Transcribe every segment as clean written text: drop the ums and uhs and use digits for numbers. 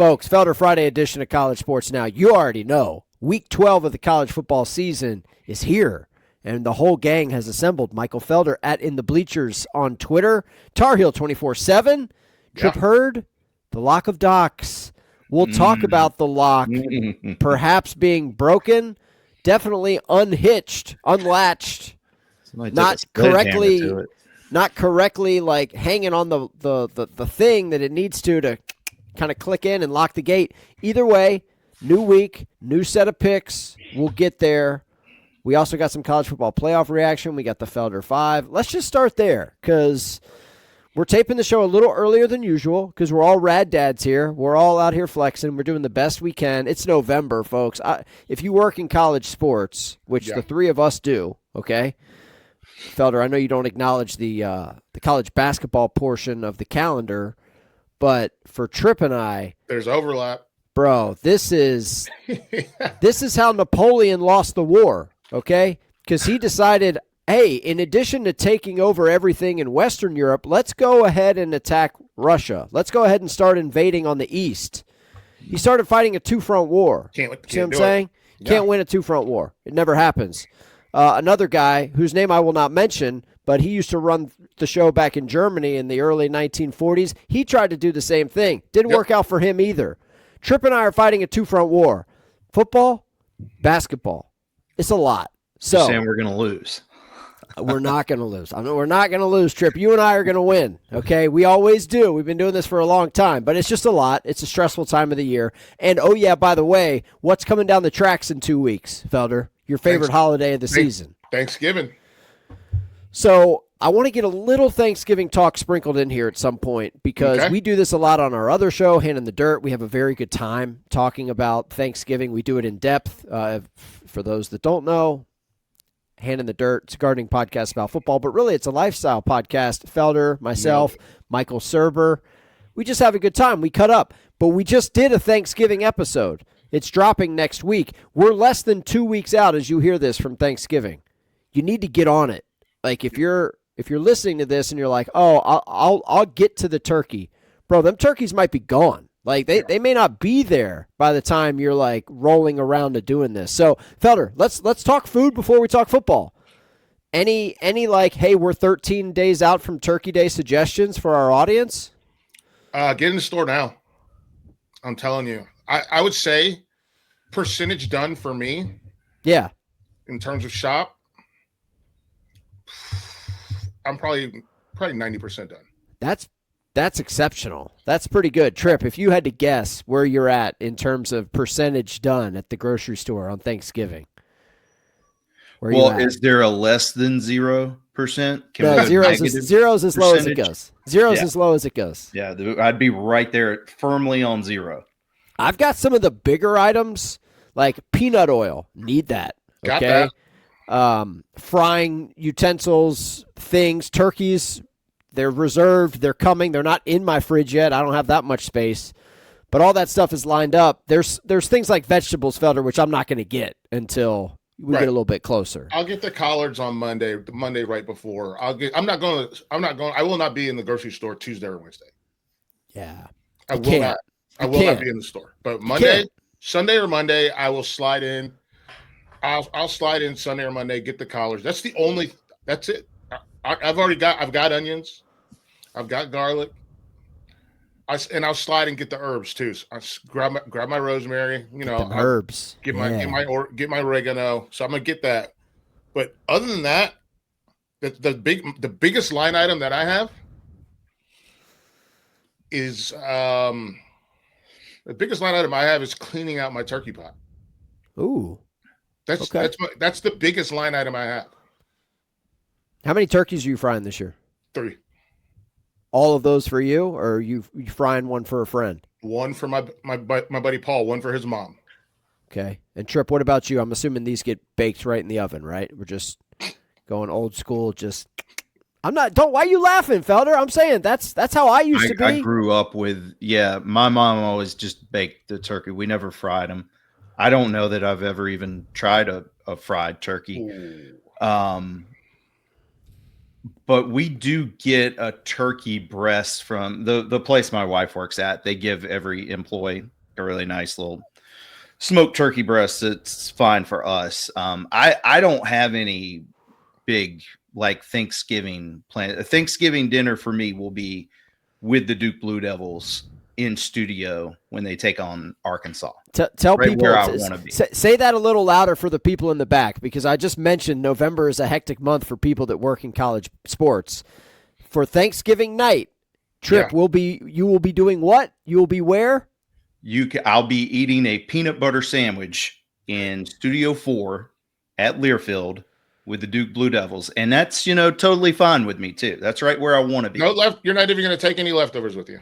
Folks, Felder Friday edition of College Sports Now. You already know, Week 12 of the college football season is here, and the whole gang has assembled. Michael Felder at In the Bleachers on Twitter, Tar Heel 24/7, Trip Hurd, the Lock of Docs. We'll talk about the lock perhaps being broken, definitely unhitched, unlatched, not correctly like hanging on the thing that it needs to kind of click in and lock the gate. Either way, new week, new set of picks. We'll get there. We also got some college football playoff reaction. We got the Felder Five. Let's just start there because we're taping the show a little earlier than usual because we're all rad dads here. We're all out here flexing. We're doing the best we can. It's November, folks. If you work in college sports, which the three of us do, okay? Felder, I know you don't acknowledge the college basketball portion of the calendar, but for Trip and I, there's overlap. Bro, this is how Napoleon lost the war, okay? Because he decided, hey, in addition to taking over everything in Western Europe, let's go ahead and attack Russia. Let's go ahead and start invading on the east. He started fighting a two-front war. See what I'm saying? Can't win a two-front war. It never happens. Another guy whose name I will not mention, but he used to run the show back in Germany in the early 1940s. He tried to do the same thing. Didn't work out for him either. Trip and I are fighting a two-front war. Football, basketball. It's a lot. So you're saying we're going to lose. We're not going to lose. I mean, we're not going to lose, Trip. You and I are going to win, okay? We always do. We've been doing this for a long time, but it's just a lot. It's a stressful time of the year. And, oh, yeah, by the way, what's coming down the tracks in 2 weeks, Felder? Your favorite holiday of the season. Thanksgiving. So I want to get a little Thanksgiving talk sprinkled in here at some point because we do this a lot on our other show, Hand in the Dirt. We have a very good time talking about Thanksgiving. We do it in depth. For those that don't know, Hand in the Dirt, it's a gardening podcast about football, but really it's a lifestyle podcast. Felder, myself, Michael Serber, we just have a good time. We cut up, but we just did a Thanksgiving episode. It's dropping next week. We're less than 2 weeks out as you hear this from Thanksgiving. You need to get on it. Like if you're listening to this and you're like, oh, I'll get to the turkey, bro. Them turkeys might be gone. Like they may not be there by the time you're like rolling around to doing this. So Felder, let's talk food before we talk football. Any like, hey, we're 13 days out from Turkey Day suggestions for our audience? Get in the store now. I'm telling you. I would say percentage done for me. Yeah. In terms of shop, I'm probably 90% done. That's exceptional. That's pretty good. Trip, if you had to guess where you're at in terms of percentage done at the grocery store on Thanksgiving. Well, is there a less than 0%? No, zero's as low as it goes. Zero's as low as it goes. Yeah, I'd be right there firmly on 0. I've got some of the bigger items, like peanut oil. Need that. Okay. Got that. Frying utensils, things, turkeys, they're reserved. They're coming. They're not in my fridge yet. I don't have that much space. But all that stuff is lined up. There's things like vegetables, Felder, which I'm not going to get until we get a little bit closer. I'll get the collards on Monday right before. I will not be in the grocery store Tuesday or Wednesday. Yeah. I will not be in the store. But Sunday or Monday, I will slide in. I'll slide in Sunday or Monday, get the collards. That's it. I've got onions. I've got garlic. I'll slide and get the herbs too. So I grab my rosemary, herbs. Get my oregano. So I'm gonna get that. But other than that, the biggest line item that I have is the biggest line item I have is cleaning out my turkey pot. Ooh. That's the biggest line item I have. How many turkeys are you frying this year? 3. All of those for you, or are you frying one for a friend? One for my buddy Paul, one for his mom. Okay. And Trip, what about you? I'm assuming these get baked right in the oven, right? We're just going old school. Why are you laughing, Felder? I'm saying that's how I used to be. I grew up with, my mom always just baked the turkey. We never fried them. I don't know that I've ever even tried a fried turkey. but we do get a turkey breast from the place my wife works at. They give every employee a really nice little smoked turkey breast. It's fine for us. I don't have any big like Thanksgiving plan. A Thanksgiving dinner for me will be with the Duke Blue Devils in studio when they take on Arkansas. Tell right people, where I want to be. Say that a little louder for the people in the back, because I just mentioned November is a hectic month for people that work in college sports. For Thanksgiving night, Trip, you will be doing what? You will be where? I'll be eating a peanut butter sandwich in Studio 4 at Learfield with the Duke Blue Devils, and that's totally fine with me too. That's right where I want to be. No left. You're not even going to take any leftovers with you.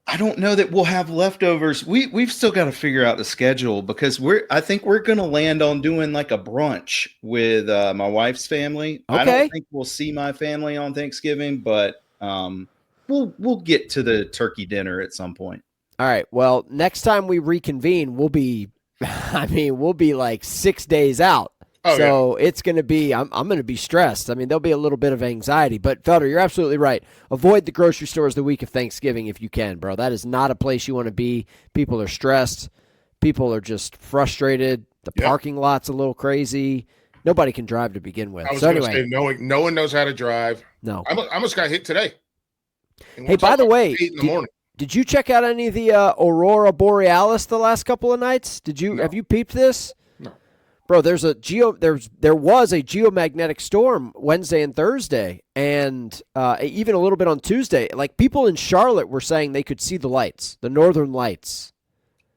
I don't know that we'll have leftovers. We've still got to figure out the schedule, because I think we're going to land on doing like a brunch with my wife's family. Okay. I don't think we'll see my family on Thanksgiving, but we'll get to the turkey dinner at some point. All right. Well, next time we reconvene, we'll be like 6 days out. Oh, so it's going to be, I'm going to be stressed. I mean, there'll be a little bit of anxiety. But, Felder, you're absolutely right. Avoid the grocery stores the week of Thanksgiving if you can, bro. That is not a place you want to be. People are stressed. People are just frustrated. The parking lot's a little crazy. Nobody can drive to begin with. I was going to say, no one knows how to drive. No. I almost got hit today. Hey, by the way, 8 in the morning. Did you check out any of the Aurora Borealis the last couple of nights? Have you peeped this? Bro, there was a geomagnetic storm Wednesday and Thursday, and even a little bit on Tuesday. Like, people in Charlotte were saying they could see the lights, the northern lights.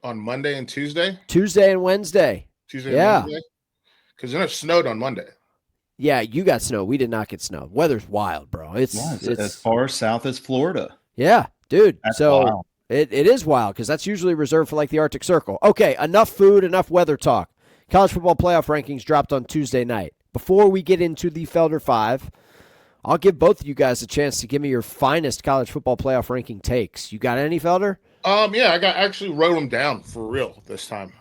On Monday and Tuesday? Tuesday and Wednesday. Tuesday and Wednesday? Because then it snowed on Monday. Yeah, you got snow. We did not get snow. Weather's wild, bro. It's as far south as Florida. Yeah, dude. That's so wild. It is wild, because that's usually reserved for like the Arctic Circle. Okay, enough food, enough weather talk. College football playoff rankings dropped on Tuesday night. Before we get into the Felder Five, I'll give both of you guys a chance to give me your finest college football playoff ranking takes. You got any, Felder? Yeah, I actually wrote them down for real this time.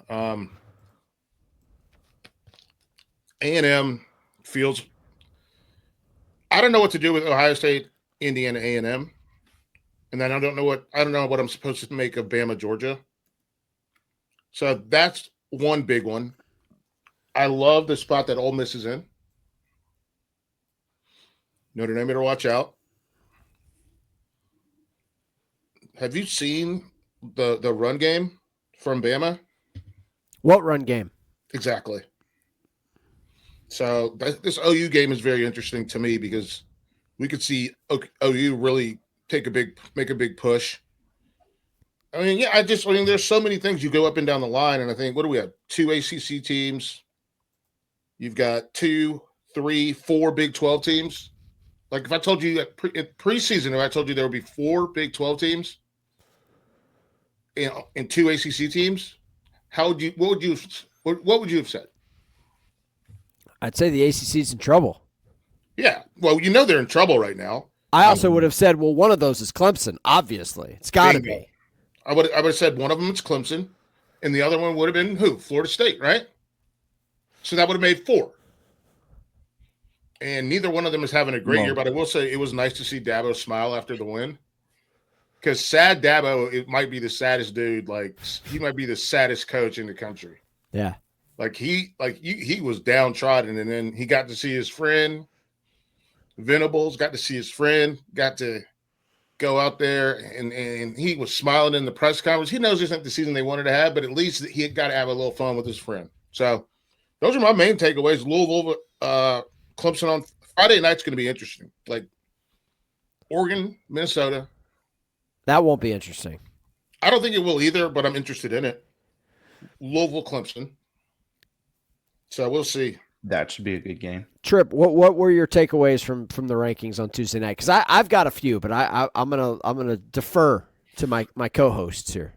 A&M feels. I don't know what to do with Ohio State, Indiana, A&M, and then I don't know what I'm supposed to make of Bama, Georgia. So that's one big one. I love the spot that Ole Miss is in. Notre Dame better watch out. Have you seen the run game from Bama? What run game? Exactly. So this OU game is very interesting to me, because we could see OU really make a big push. I mean, there's so many things. You go up and down the line, and I think, what do we have? 2 ACC teams. You've got 2, 3, 4 Big 12 teams. Like, if I told you that preseason, if I told you there would be 4 Big 12 teams and 2 ACC teams, what would you have said? I'd say the ACC's in trouble. Yeah. Well, they're in trouble right now. I also would have said, well, one of those is Clemson, obviously. It's got to be. I would have said one of them is Clemson, and the other one would have been who? Florida State, right? So that would have made 4. And neither one of them is having a great year, but I will say it was nice to see Dabo smile after the win. Because sad Dabo, it might be the saddest dude. Like, he might be the saddest coach in the country. Yeah. He was downtrodden, and then he got to see his friend Venables, got to go out there, and he was smiling in the press conference. He knows this isn't the season they wanted to have, but at least he had got to have a little fun with his friend. So those are my main takeaways. Louisville, Clemson on Friday night's going to be interesting. Like Oregon, Minnesota. That won't be interesting. I don't think it will either, but I'm interested in it. Louisville, Clemson. So we'll see. That should be a good game. Trip, what were your takeaways from the rankings on Tuesday night? Because I've got a few, but I'm gonna defer to my co-hosts here.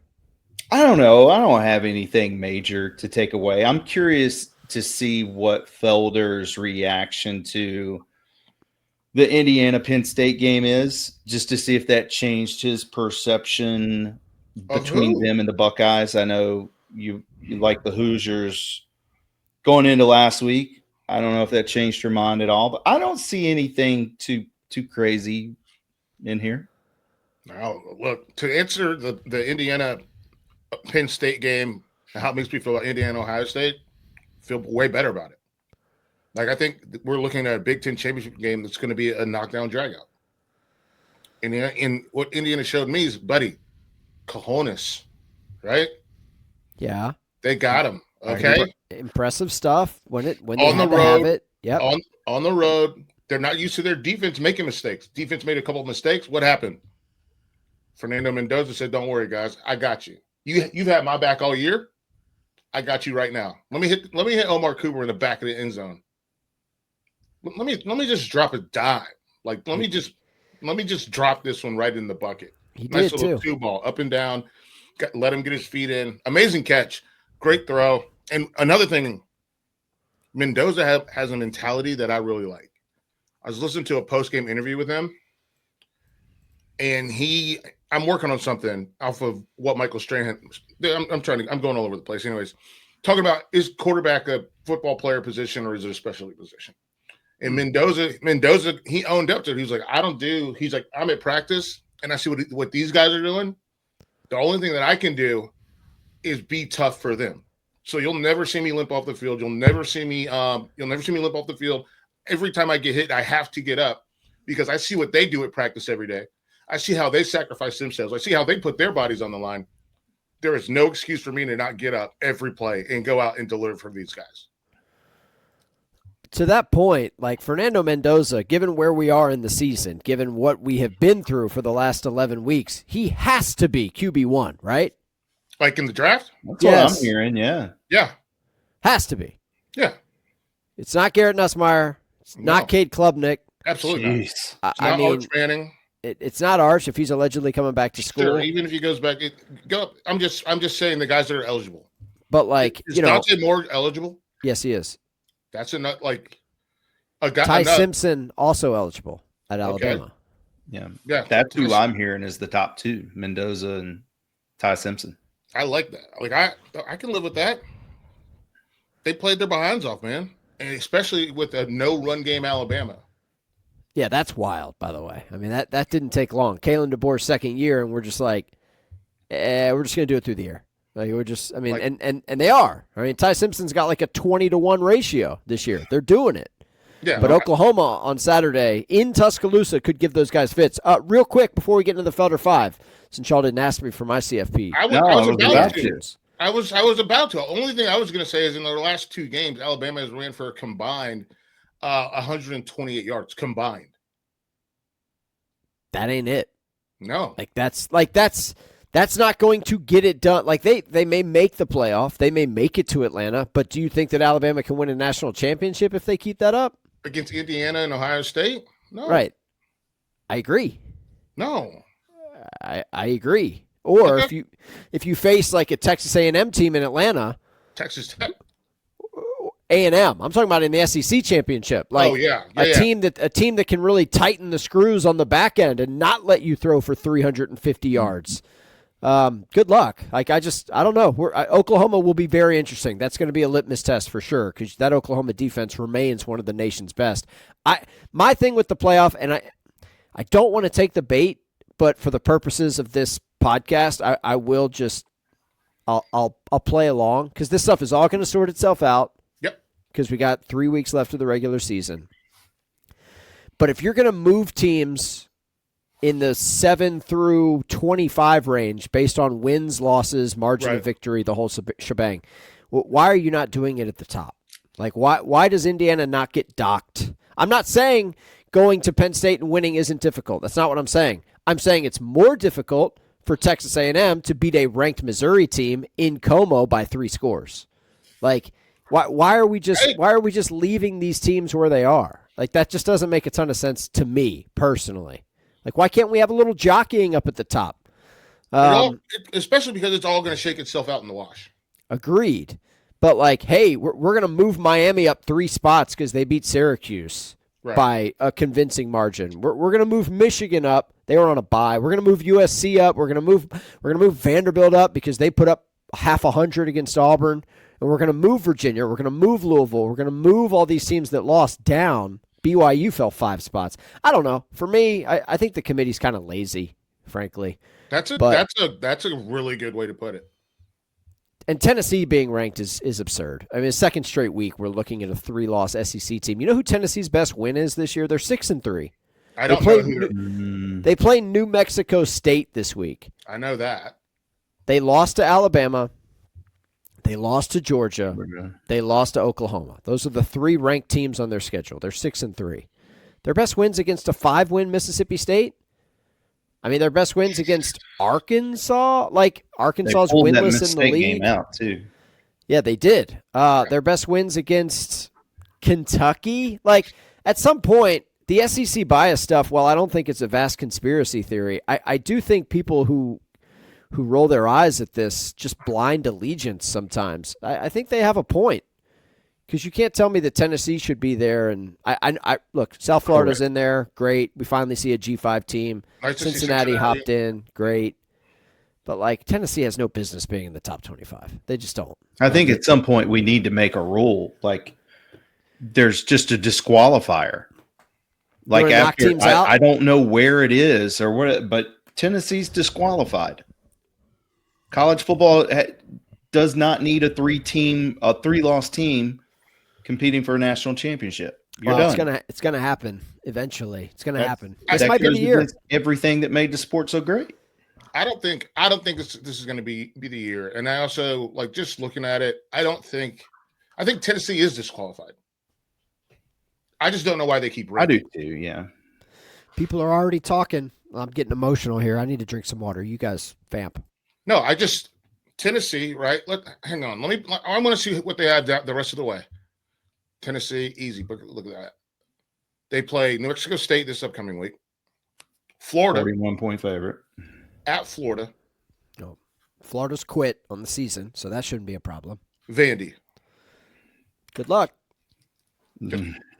I don't know. I don't have anything major to take away. I'm curious to see what Felder's reaction to the Indiana-Penn State game is, just to see if that changed his perception between them and the Buckeyes. I know you like the Hoosiers going into last week. I don't know if that changed your mind at all, but I don't see anything too crazy in here. Now, look, to answer the Indiana Penn State game, how it makes me feel about Indiana Ohio State, feel way better about it. Like, I think we're looking at a Big Ten championship game that's going to be a knockdown dragout. And what Indiana showed me is, buddy, cojones, right? Yeah, they got him. Okay, impressive stuff when they on the had road. To have it. Yep. On the road, they're not used to their defense making mistakes. Defense made a couple of mistakes. What happened? Fernando Mendoza said, "Don't worry, guys, I got you. You've had my back all year. I got you right now. Let me hit Omar Cooper in the back of the end zone. Let me just drop a dime. Like let me just drop this one right in the bucket. He nice did little too. 2-ball up and down. Let him get his feet in. Amazing catch. Great throw. And another thing, Mendoza has a mentality that I really like. I was listening to a post-game interview with him, and I'm working on something off of what Michael Strahan. I'm going all over the place. Anyways, talking about, is quarterback a football player position or is it a specialty position? And Mendoza, he owned up to it. He was like, he's like, I'm at practice and I see what these guys are doing. The only thing that I can do is be tough for them. So you'll never see me limp off the field. You'll never see me limp off the field. Every time I get hit, I have to get up because I see what they do at practice every day. I see how they sacrifice themselves. I see how they put their bodies on the line. There is no excuse for me to not get up every play and go out and deliver for these guys. To that point, like Fernando Mendoza, given where we are in the season, given what we have been through for the last 11 weeks, he has to be QB1, right? Like in the draft? That's what I'm hearing, yeah. Yeah. Has to be. Yeah. It's not Garrett Nussmeier. It's not Cade Klubnik. Absolutely not. I mean, Arch Manning. It's not Arch if he's allegedly coming back to school. Sure, even if he goes back, I'm just saying the guys that are eligible. But like, is Dante Moore eligible? Yes, he is. That's enough. Like a guy. Ty Simpson also eligible at Alabama. Yeah. That's who I'm hearing is the top two: Mendoza and Ty Simpson. I like that. Like I can live with that. They played their behinds off, man, and especially with a no run game Alabama. Yeah, that's wild, by the way. I mean, that didn't take long. Kalen DeBoer's second year, and we're just like, we're just going to do it through the air. Like, we're just, I mean, like, and they are. I mean, Ty Simpson's got like a 20-1 ratio this year. They're doing it. Yeah. But Oklahoma on Saturday in Tuscaloosa could give those guys fits. Real quick, before we get into the Felder Five, since y'all didn't ask me for my CFP. I was about to. I was about to. The only thing I was going to say is in their last two games, Alabama has ran for a combined 128 yards combined. That ain't it. No. That's not going to get it done. Like they may make the playoff, they may make it to Atlanta, but do you think that Alabama can win a national championship if they keep that up? Against Indiana and Ohio State? No. Right. I agree. No. I agree. Or if you face like a Texas A&M team in Atlanta, Texas Tech. A&M. I'm talking about in the SEC championship. Like a team that can really tighten the screws on the back end and not let you throw for 350 yards. Good luck. Like I don't know. Oklahoma will be very interesting. That's going to be a litmus test for sure because that Oklahoma defense remains one of the nation's best. My thing with the playoff, and I don't want to take the bait, but for the purposes of this podcast, I will just I'll play along because this stuff is all going to sort itself out. Because we got 3 weeks left of the regular season. But if you're going to move teams in the 7 through 25 range based on wins, losses, margin of victory, the whole shebang, why are you not doing it at the top? Like, why does Indiana not get docked? I'm not saying going to Penn State and winning isn't difficult. That's not what I'm saying. I'm saying it's more difficult for Texas A&M to beat a ranked Missouri team in Como by 3 scores. Like, why are we just leaving these teams where they are? Like that just doesn't make a ton of sense to me personally. Like why can't we have a little jockeying up at the top? Especially because it's all going to shake itself out in the wash. Agreed. But like, hey, we're going to move Miami up 3 spots because they beat Syracuse by a convincing margin. We're going to move Michigan up. They were on a bye. We're going to move USC up. We're going to move Vanderbilt up because they put up half 100 against Auburn. and we're going to move Virginia, we're going to move Louisville, we're going to move all these teams that lost down. BYU fell 5 spots. I don't know. For me, I think the committee's kind of lazy, frankly. That's a really good way to put it. And Tennessee being ranked is absurd. I mean, second straight week, we're looking at a 3-loss SEC team. You know who Tennessee's best win is this year? They're 6-3. I don't know. They play New Mexico State this week. I know that. They lost to Alabama. They lost to Georgia. They lost to Oklahoma. Those are the 3 ranked teams on their schedule. They're 6-3. Their best wins against a 5-win Mississippi State. I mean, their best wins against Arkansas. Like, Arkansas's winless in the league. Game out too. Yeah, they did. Their best wins against Kentucky. Like, at some point, the SEC bias stuff, while I don't think it's a vast conspiracy theory, I do think people who roll their eyes at this just blind allegiance sometimes. I think they have a point. Because you can't tell me that Tennessee should be there. And I look, South Florida's in there. Great. We finally see a G5 team. Nice Cincinnati hopped in. Great. But, like, Tennessee has no business being in the top 25. They just don't. I think at some point we need to make a rule. Like, there's just a disqualifier. Like, after, I don't know where it is or what, but Tennessee's disqualified. College football does not need a 3-loss team competing for a national championship. You're done. It's gonna happen eventually. It's gonna happen. This might be the year. Everything that made the sport so great. I don't think this is going to be the year. And I also, like, just looking at it, I think Tennessee is disqualified. I just don't know why they keep running. I do too. Yeah. People are already talking. I'm getting emotional here. I need to drink some water. You guys vamp. No, Tennessee, right? Hang on. I want to see what they have the rest of the way. Tennessee, easy. Look at that. They play New Mexico State this upcoming week. Florida. 41-point favorite. At Florida. No. Florida's quit on the season, so that shouldn't be a problem. Vandy. Good luck.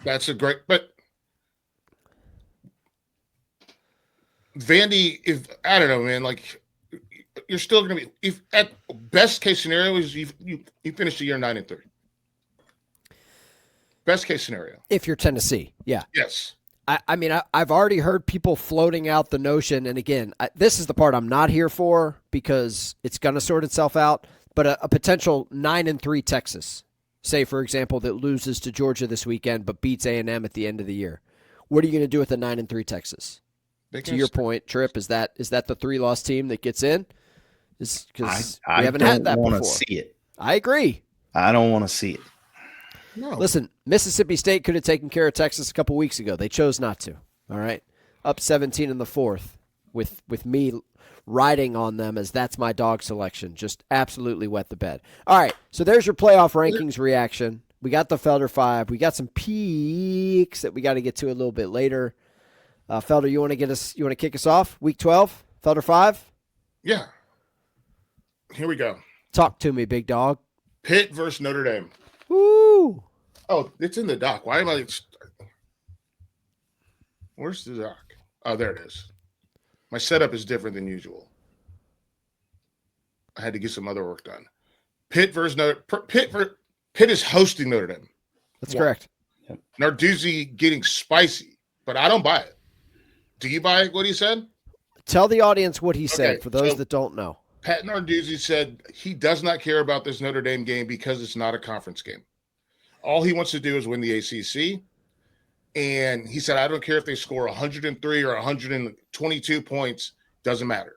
That's a great, but Vandy, I don't know, man, like, you're still going to be, if at best case scenario is you finish the year 9-3. Best case scenario. If you're Tennessee. Yeah. Yes. I mean, I've already heard people floating out the notion, and again, this is the part I'm not here for because it's going to sort itself out, but a potential 9-3 Texas, say, for example, that loses to Georgia this weekend but beats A&M at the end of the year. What are you going to do with a 9-3 Texas? To your point, Tripp, is that the 3-loss team that gets in? Because we haven't had that before. I don't want to see it. I agree. I don't want to see it. No. Listen, Mississippi State could have taken care of Texas a couple weeks ago. They chose not to. All right, up 17 in the fourth, with me riding on them as that's my dog selection. Just absolutely wet the bed. All right, so there's your playoff rankings reaction. We got the Felder Five. We got some peaks that we got to get to a little bit later. Felder, you want to kick us off? Week 12, Felder Five. Yeah. Here we go. Talk to me, big dog. Pitt versus Notre Dame. Woo! Oh, it's in the doc. Why am I? Where's the doc? Oh, there it is. My setup is different than usual. I had to get some other work done. Pitt is hosting Notre Dame. That's correct. Yep. Narduzzi getting spicy, but I don't buy it. Do you buy what he said? Tell the audience what he said for those that don't know. Pat Narduzzi said he does not care about this Notre Dame game because it's not a conference game. All he wants to do is win the ACC. And he said, I don't care if they score 103 or 122 points. Doesn't matter.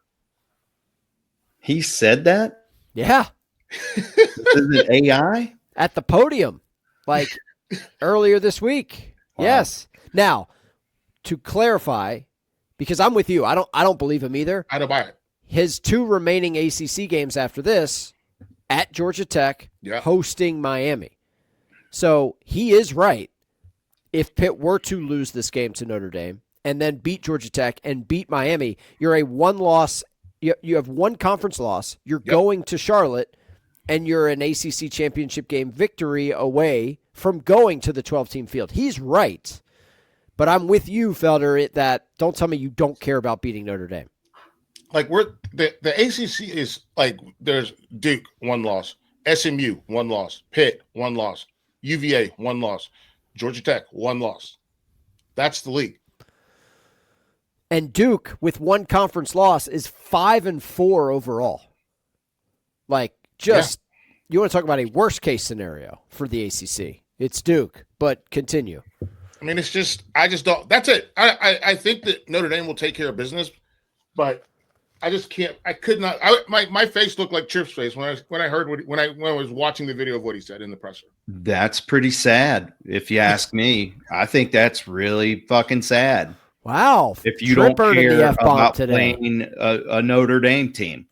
He said that? Yeah. Is it AI? At the podium, like earlier this week. Wow. Yes. Now, to clarify, because I'm with you, I don't believe him either. I don't buy it. His 2 remaining ACC games after this, at Georgia Tech, hosting Miami. So he is right. If Pitt were to lose this game to Notre Dame and then beat Georgia Tech and beat Miami, you're a one-loss. You have one conference loss. You're going to Charlotte, and you're an ACC championship game victory away from going to the 12-team field. He's right. But I'm with you, Felder, that don't tell me you don't care about beating Notre Dame. Like, the ACC is like, there's Duke, 1 loss. SMU, 1 loss. Pitt, 1 loss. UVA, 1 loss. Georgia Tech, 1 loss. That's the league. And Duke, with 1 conference loss, is 5-4 overall. Like, just, you want to talk about a worst-case scenario for the ACC. It's Duke, but continue. I mean, it's just, I just don't, that's it. I think that Notre Dame will take care of business, but I just can't, I could not, my face looked like Chip's face when I heard when I was watching the video of what he said in the presser. That's pretty sad, if you ask me. I think that's really fucking sad. Wow. If you don't care about playing a Notre Dame team,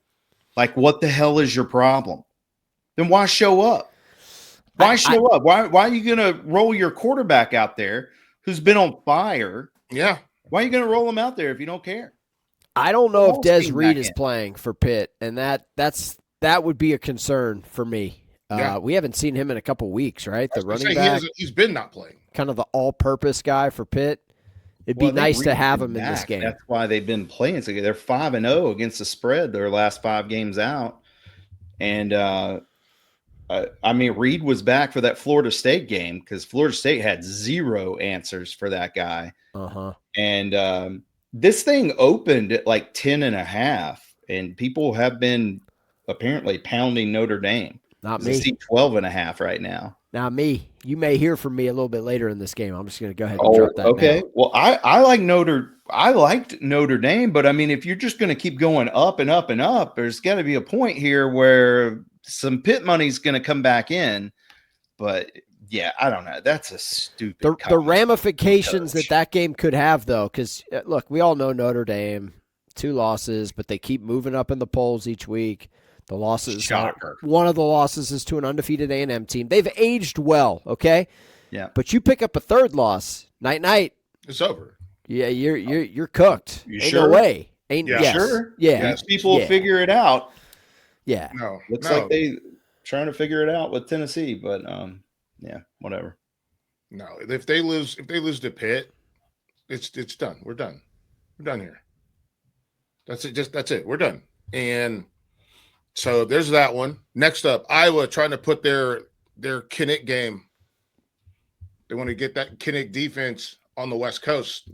like, what the hell is your problem? Then why show up? Why show up? Why are you going to roll your quarterback out there who's been on fire? Yeah. Why are you going to roll him out there if you don't care? I don't know if Des Reed is playing for Pitt, and that would be a concern for me. We haven't seen him in a couple weeks, right? The running back. He's been not playing. Kind of the all-purpose guy for Pitt. It'd be nice to have him in this game. That's why they've been playing together. They're 5-0 against the spread their last 5 games out. And, I mean, Reed was back for that Florida State game because Florida State had 0 answers for that guy. Uh-huh. And this thing opened at like 10.5, and people have been apparently pounding Notre Dame. Not me. I see 12.5 right now. Not me. You may hear from me a little bit later in this game. I'm just going to go ahead and drop that. Okay. Now. Well, I liked Notre Dame, but I mean, if you're just going to keep going up and up and up, there's got to be a point here where some Pitt money's going to come back in. But yeah, I don't know. That's a stupid. The ramifications that game could have, though, because look, we all know Notre Dame, 2 losses, but they keep moving up in the polls each week. The losses, one of the losses is to an undefeated A&M team. They've aged well, okay? Yeah. But you pick up a 3rd loss, night. It's over. Yeah, you're cooked. You Ain't sure? No way. Ain't sure. Yeah. Yes. People will figure it out. Yeah. Looks like they trying to figure it out with Tennessee, but yeah, whatever. No, if they lose to Pitt, it's done. We're done. We're done here. That's it. That's it. We're done. And so there's that one. Next up, Iowa trying to put their Kinnick game. They want to get that Kinnick defense on the West Coast.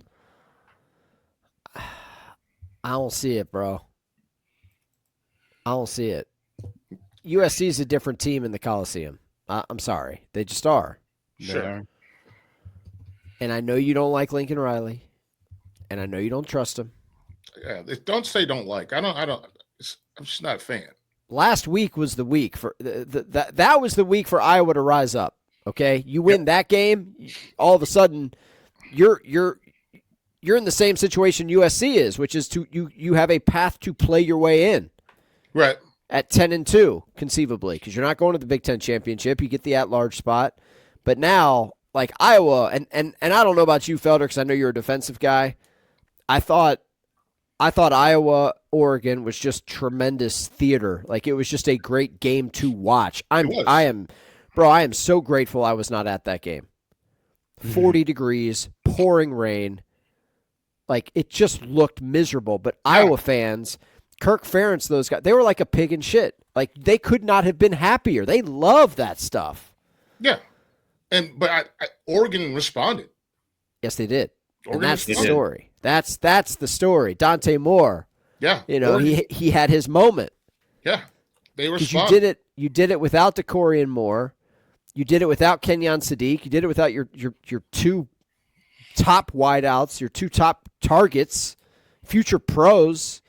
I don't see it, bro. I don't see it. USC is a different team in the Coliseum. I'm sorry. They just are. Sure. And I know you don't like Lincoln Riley, and I know you don't trust him. Yeah, don't say don't like. I'm just not a fan. Last week was the week for that was the week for Iowa to rise up. Okay, you win that game, all of a sudden you're in the same situation USC is, which is you have a path to play your way in. Right. At 10-2, conceivably, because you're not going to the Big Ten championship. You get the at-large spot, but now like Iowa and I don't know about you, Felder, because I know you're a defensive guy. I thought Iowa, Oregon was just tremendous theater. Like, it was just a great game to watch. I am so grateful I was not at that game. 40 degrees, pouring rain. Like, it just looked miserable. But Iowa fans, Kirk Ferentz, those guys, they were like a pig in shit. Like, they could not have been happier. They love that stuff. Yeah. But Oregon responded. Yes, they did. Oregon, and that's the story. That's the story. Dante Moore. Yeah. He had his moment. Yeah. They responded. You did it without DeCorian Moore. You did it without Kenyon Sadiq. You did it without your 2 top wideouts, your 2 top targets, future pros,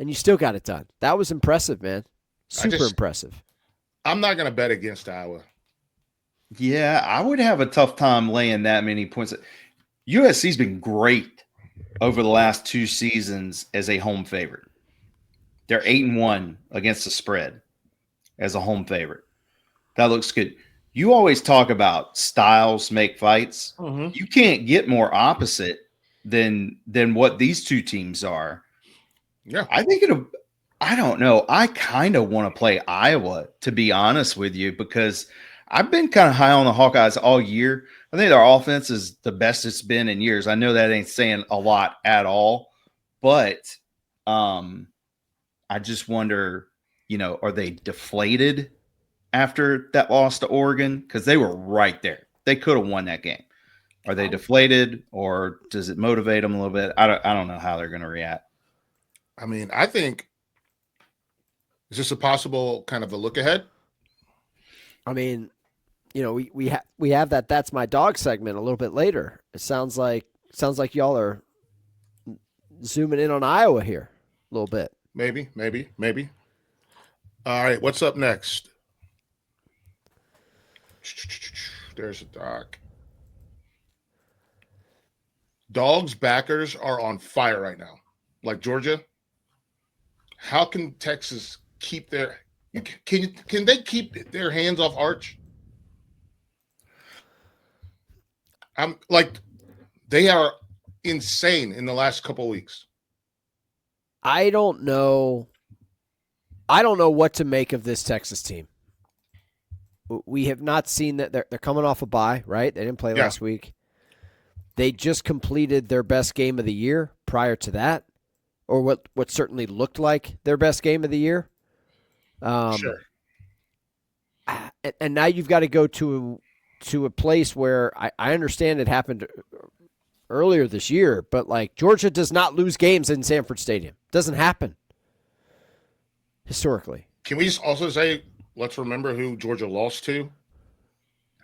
and you still got it done. That was impressive, man. Super impressive. I'm not going to bet against Iowa. Yeah, I would have a tough time laying that many points. USC's been great over the last 2 seasons as a home favorite. They're 8-1 against the spread as a home favorite. That looks good. You always talk about styles make fights. Mm-hmm. You can't get more opposite than what these 2 teams are. Yeah. I think I don't know. I kind of want to play Iowa, to be honest with you, because I've been kind of high on the Hawkeyes all year. I think their offense is the best it's been in years. I know that ain't saying a lot at all, but I just wonder, are they deflated after that loss to Oregon? Because they were right there. They could have won that game. Are they deflated, or does it motivate them a little bit? I don't know how they're going to react. I mean, I think, is this a possible kind of a look ahead? I mean, we have that's my dog segment a little bit later. It sounds like y'all are zooming in on Iowa here a little bit. Maybe. All right, what's up next? There's a doc. Dogs backers are on fire right now. Like Georgia. How can Texas keep their can they keep their hands off Arch? I'm like, they are insane in the last couple of weeks. I don't know what to make of this Texas team. We have not seen that they're coming off a bye, right? They didn't play last week. They just completed their best game of the year prior to that, or what certainly looked like their best game of the year. Sure. And now you've got to go to a place where I understand it happened earlier this year, but like Georgia does not lose games in Sanford Stadium. Doesn't happen historically. Can we just also say, let's remember who Georgia lost to?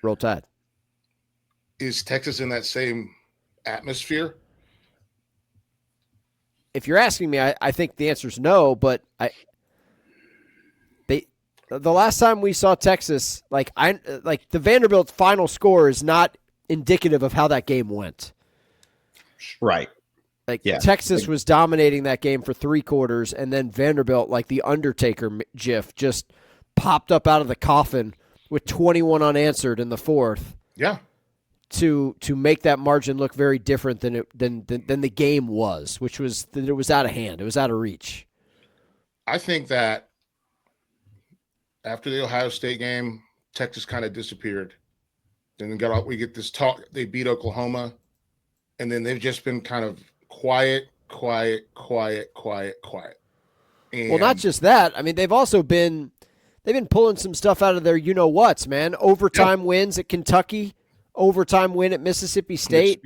Roll Tide. Is Texas in that same atmosphere? If you're asking me, I think the answer is no, but the last time we saw Texas, the Vanderbilt final score is not indicative of how that game went. Right. Texas was dominating that game for 3 quarters, and then Vanderbilt, like the Undertaker gif, just popped up out of the coffin with 21 unanswered in the fourth. Yeah. To make that margin look very different than the game was, which was that it was out of hand. It was out of reach. I think that after the Ohio State game, Texas kind of disappeared. Then we get this talk. They beat Oklahoma, and then they've just been kind of quiet. And well, not just that. I mean, they've been pulling some stuff out of their you-know-whats, man. Overtime wins at Kentucky, overtime win at Mississippi State.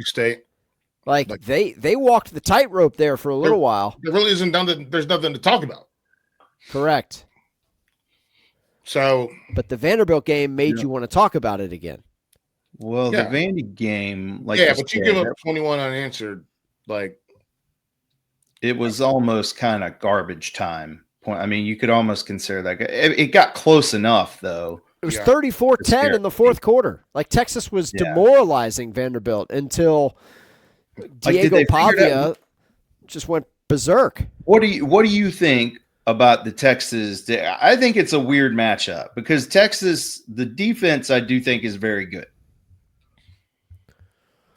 They walked the tightrope there for a little while. There really isn't there's nothing to talk about. Correct. So, but the Vanderbilt game made you want to talk about it again. Well, the Vandy game, but you give up 21 unanswered, it was almost kind of garbage time point. I mean, you could almost consider that. It got close enough, though. It was 34-10 in the fourth quarter. Like, Texas was demoralizing Vanderbilt until Diego Pavia just went berserk. What do you think about the Texas? I think it's a weird matchup because Texas, the defense, I do think is very good.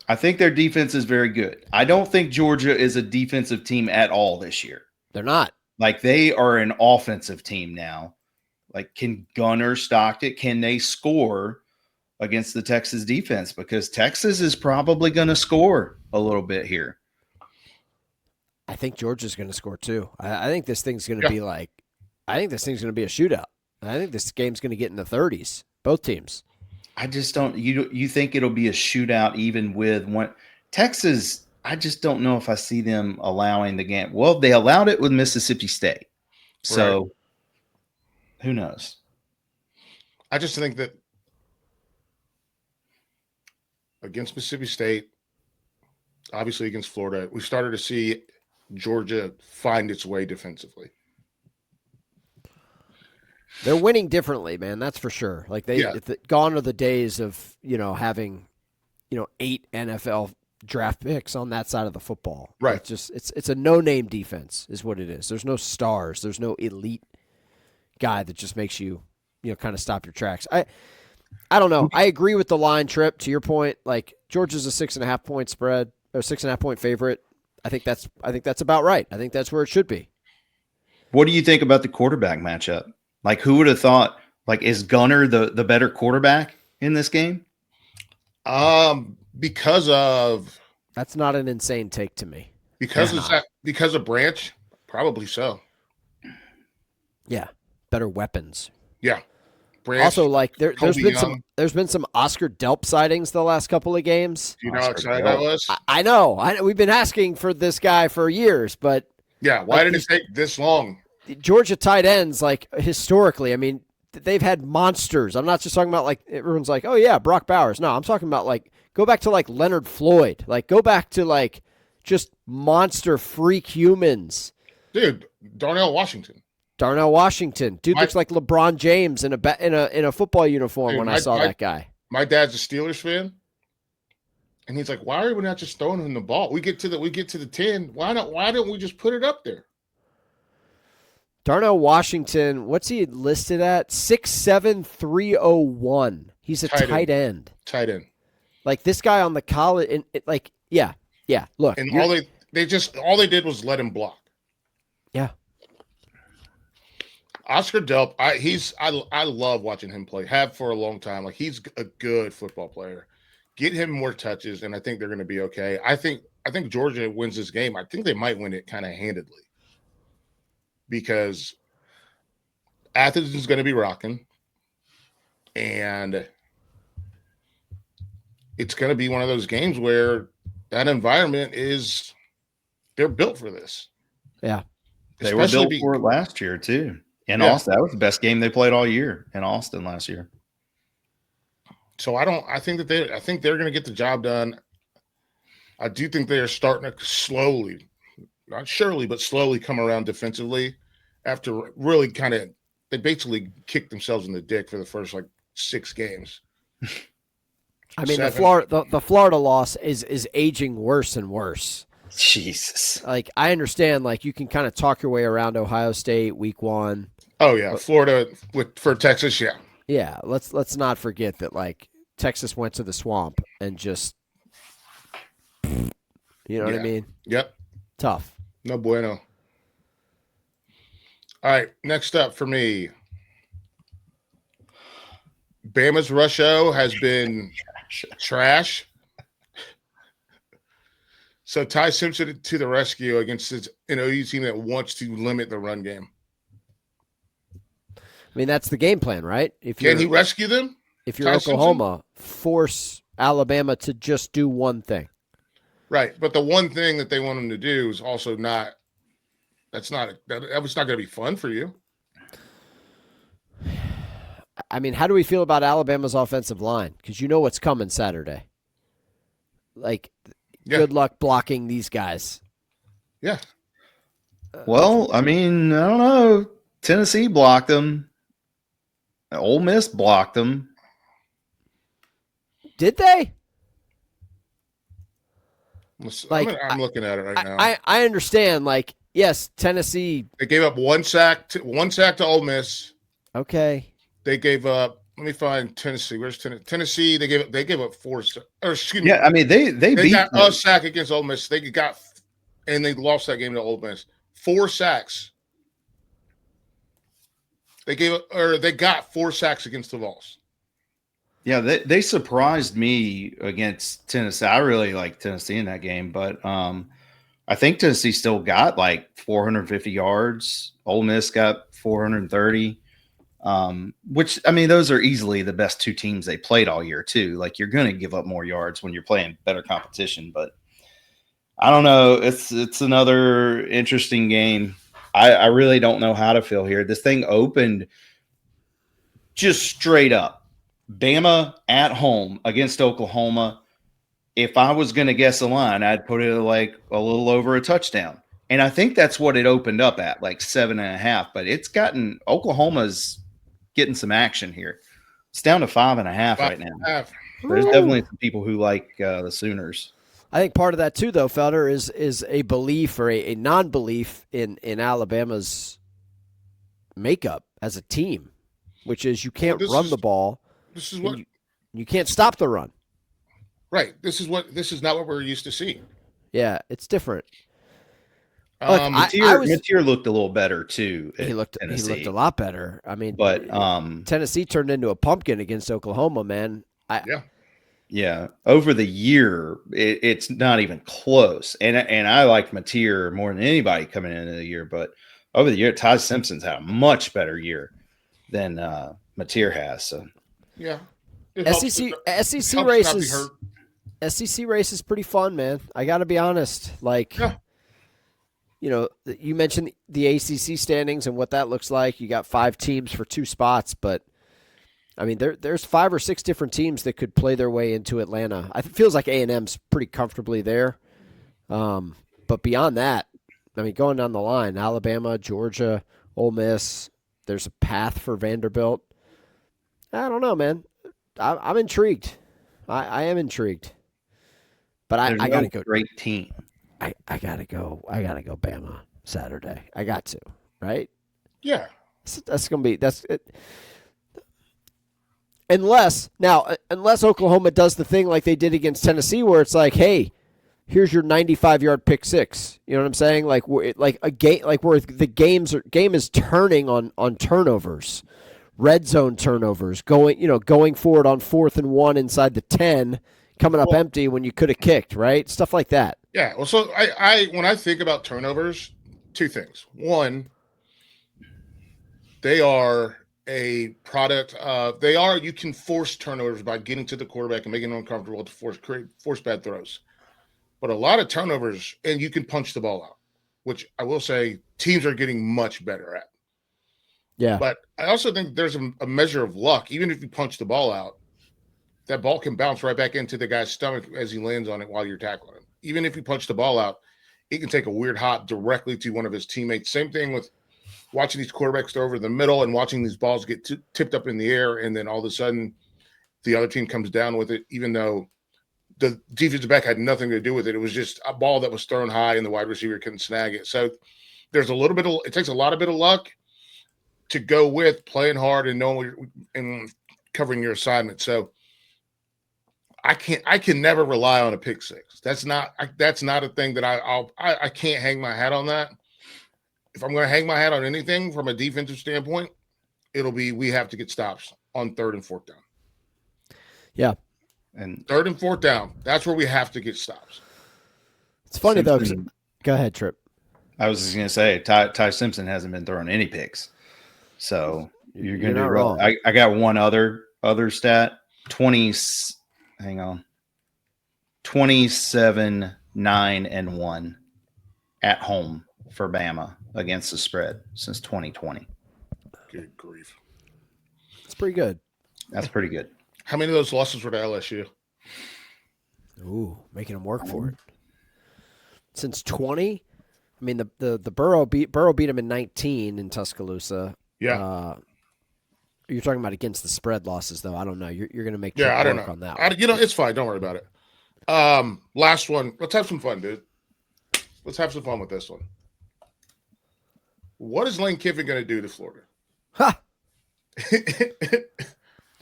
I think their defense is very good. I don't think Georgia is a defensive team at all this year. They're not. Like, they are an offensive team now. Like, can Gunner stock it? Can they score against the Texas defense? Because Texas is probably going to score a little bit here. I think Georgia's going to score too. I think this thing's going to be I think this thing's going to be a shootout. I think this game's going to get in the 30s, both teams. I just don't. You think it'll be a shootout even with one Texas? I just don't know if I see them allowing the game. Well, they allowed it with Mississippi State, so who knows? I just think that against Mississippi State, obviously against Florida, we started to see Georgia find its way defensively. They're winning differently, man. That's for sure. Like gone are the days of having 8 NFL draft picks on that side of the football. Right. It's a no-name defense is what it is. There's no stars. There's no elite guy that just makes you kind of stop your tracks. I don't know. I agree with the line trip. To your point, like Georgia's a 6.5 point spread or 6.5 point favorite. I think that's about right. I think that's where it should be. What do you think about the quarterback matchup? Like, who would have thought? Like, is Gunner the better quarterback in this game? Because of that's not an insane take to me. Because of Branch, probably so. Yeah, better weapons. Yeah, Branch, also, like there's Young. been some Oscar Delp sightings the last couple of games. Do you know how excited I was? I know. We've been asking for this guy for years, but yeah, why did it take this long? Georgia tight ends, like historically, I mean, they've had monsters. I'm not just talking about like everyone's like, oh yeah, Brock Bowers. No, I'm talking about like go back to like Leonard Floyd. Like go back to like just monster freak humans. Dude, Darnell Washington. Dude looks like LeBron James in a football uniform. Dude, when I saw that guy. My dad's a Steelers fan, and he's like, "Why are we not just throwing him the ball? We get to the 10. Why don't we just put it up there?" Darnell Washington, what's he listed at? 6'7", 301. He's a tight end. Tight end. Like this guy on the college, and yeah. Look, and all they did was let him block. Yeah. Oscar Delp, I love watching him play. Have for a long time. Like he's a good football player. Get him more touches, and I think they're going to be okay. I think Georgia wins this game. I think they might win it kind of handedly because Athens is going to be rocking, and it's going to be one of those games where that environment they're built for this. Yeah, they were built for it last year too. In Austin, that was the best game they played all year in Austin last year. So I think they're going to get the job done. I do think they are starting to slowly, not surely, but slowly come around defensively after really they basically kicked themselves in the dick for the first like 6 games. I mean, the Florida loss is aging worse and worse. Jesus. Like I understand, like you can kind of talk your way around Ohio State week 1. Oh yeah, Florida for Texas, yeah. Yeah, let's not forget that like Texas went to the swamp and just, you know what I mean? Yep. Tough. No bueno. All right, next up for me, Bama's Rusho has been trash. So Ty Simpson to the rescue against an OU team that wants to limit the run game. I mean, that's the game plan, right? Can he rescue them? If you're Oklahoma, force Alabama to just do one thing. Right, but the one thing that they want them to do is also not – that was not going to be fun for you. I mean, how do we feel about Alabama's offensive line? Because you know what's coming Saturday. Like, good luck blocking these guys. Yeah. Well, I mean, I don't know. Tennessee blocked them. Ole Miss blocked them. Did they? Like, I'm looking at it right now. I understand. Like, yes, Tennessee. They gave up one sack to Ole Miss. Okay. They gave up. Let me find Tennessee. Where's Tennessee? Tennessee. They gave up 4. Or excuse me. Yeah, I mean they beat got a sack against Ole Miss. They lost that game to Ole Miss. 4 sacks. They got 4 sacks against the Vols. Yeah, they surprised me against Tennessee. I really like Tennessee in that game, but I think Tennessee still got like 450 yards. Ole Miss got 430, which, I mean, those are easily the best 2 teams they played all year too. Like you're going to give up more yards when you're playing better competition, but I don't know. It's another interesting game. I really don't know how to feel here. This thing opened just straight up. Bama at home against Oklahoma. If I was going to guess a line, I'd put it like a little over a touchdown. And I think that's what it opened up at, like 7.5. But Oklahoma's getting some action here. It's down to 5.5 right now. There's definitely some people who like the Sooners. I think part of that too, though, Felder, is a belief or a non-belief in Alabama's makeup as a team, which is you can't run the ball. This is what you can't stop the run. Right. This is not what we're used to seeing. Yeah, it's different. Mateer looked a little better too. He looked a lot better. I mean, but Tennessee turned into a pumpkin against Oklahoma, man. Yeah. Over the year, it's not even close. And I liked Mateer more than anybody coming into the year, but over the year, Ty Simpson's had a much better year. than Mateer has. So yeah, SEC race is pretty fun, man. I got to be honest. Like, you mentioned the ACC standings and what that looks like. You got 5 teams for 2 spots, but I mean, there's 5 or 6 different teams that could play their way into Atlanta. It feels like A&M's pretty comfortably there. But beyond that, I mean, going down the line, Alabama, Georgia, Ole Miss, there's a path for Vanderbilt. I don't know, man. I'm intrigued. I am intrigued. But I got to go. Great team. I got to go. I got to go Bama Saturday. I got to, right? Yeah. That's going to be – that's it. Unless Oklahoma does the thing like they did against Tennessee where it's like, hey, here's your 95-yard pick six. You know what I'm saying? Like a game, like where the game is turning on turnovers, red zone turnovers, going forward on 4th and 1 inside the 10, coming up empty when you could have kicked, right? Stuff like that. Yeah. Well, so I when I think about turnovers, 2 things. One, they are a product of you can force turnovers by getting to the quarterback and making it uncomfortable to force bad throws. But a lot of turnovers, and you can punch the ball out, which I will say teams are getting much better at. Yeah. But I also think there's a measure of luck. Even if you punch the ball out, that ball can bounce right back into the guy's stomach as he lands on it while you're tackling him. Even if you punch the ball out, it can take a weird hop directly to one of his teammates. Same thing with watching these quarterbacks throw over the middle and watching these balls get tipped up in the air, and then all of a sudden the other team comes down with it, even though the defensive back had nothing to do with it. It was just a ball that was thrown high and the wide receiver couldn't snag it. So there's it takes a lot of luck to go with playing hard and knowing and covering your assignment. So I can never rely on a pick six. That's not a thing that I can't hang my hat on that. If I'm going to hang my hat on anything from a defensive standpoint, it'll be we have to get stops on 3rd and 4th down. Yeah. And 3rd and 4th down, that's where we have to get stops. It's funny, though. Go ahead, Trip. I was just going to say, Ty Simpson hasn't been throwing any picks. So you're going to do wrong. I got one other stat. 27, 9, and 1 at home for Bama against the spread since 2020. Good grief. It's pretty good. That's pretty good. How many of those losses were to LSU? Ooh, making them work for it. Since 20? I mean, the Burrow beat them in 19 in Tuscaloosa. Yeah. You're talking about against the spread losses, though. I don't know. You're going to make I don't work know on that. It's fine. Don't worry about it. Last one. Let's have some fun, dude. Let's have some fun with this one. What is Lane Kiffin going to do to Florida? Ha!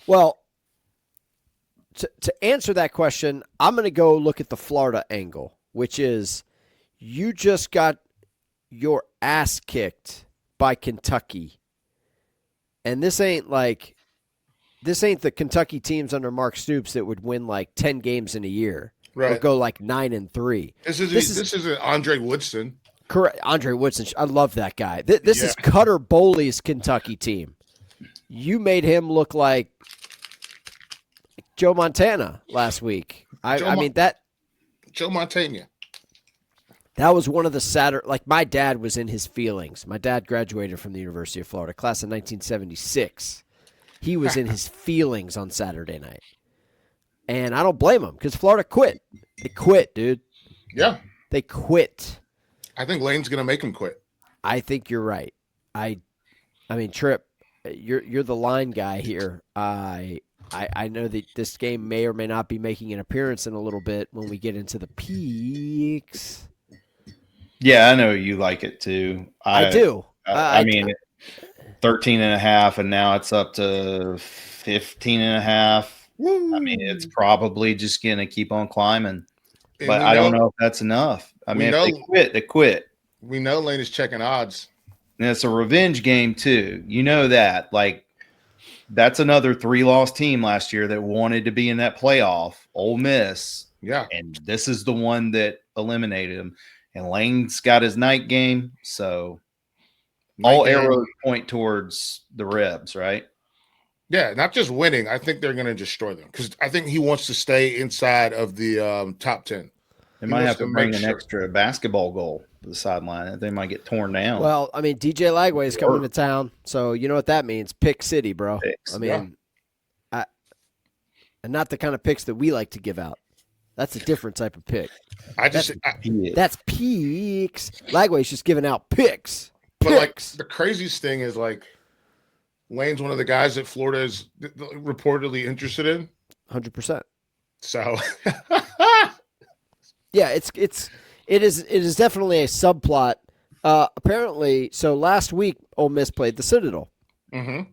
Well, to answer that question, I'm going to go look at the Florida angle, which is you just got your ass kicked by Kentucky. And this ain't the Kentucky teams under Mark Stoops that would win like 10 games in a year. Right. Or go like 9-3. This isn't Andre Woodson. Correct. Andre Woodson. I love that guy. This is Cutter Bowley's Kentucky team. You made him look like Joe Montana last week. Joe Montana. That was one of the sadder. Like, my dad was in his feelings. My dad graduated from the University of Florida, class of 1976. He was in his feelings on Saturday night. And I don't blame him because Florida quit. They quit, dude. Yeah. They quit. I think Lane's going to make him quit. I think you're right. I mean, Trip, you're the line guy here. I know that this game may or may not be making an appearance in a little bit when we get into the peaks. Yeah, I know you like it too. I do. I mean, 13.5, and now it's up to 15.5. Woo. I mean, it's probably just going to keep on climbing. But I don't know if that's enough. I mean, if they quit. We know Lane is checking odds. And it's a revenge game too. You know that. Like, that's another 3-loss team last year that wanted to be in that playoff, Ole Miss. Yeah. And this is the one that eliminated him. And Lane's got his night game, so all arrows point towards the Rebs, right? Yeah, not just winning. I think they're going to destroy them because I think he wants to stay inside of the top 10. They might have to bring an extra basketball goal to the sideline. They might get torn down. Well, I mean, DJ Lagway is coming to town, so you know what that means. Pick city, bro. Picks. I mean, and not the kind of picks that we like to give out. That's a different type of pick. That's picks. Lagway's just giving out picks. But like the craziest thing is like Lane's one of the guys that Florida is reportedly interested in. 100%. So yeah, it is definitely a subplot. Apparently, so last week Ole Miss played the Citadel. Mm-hmm.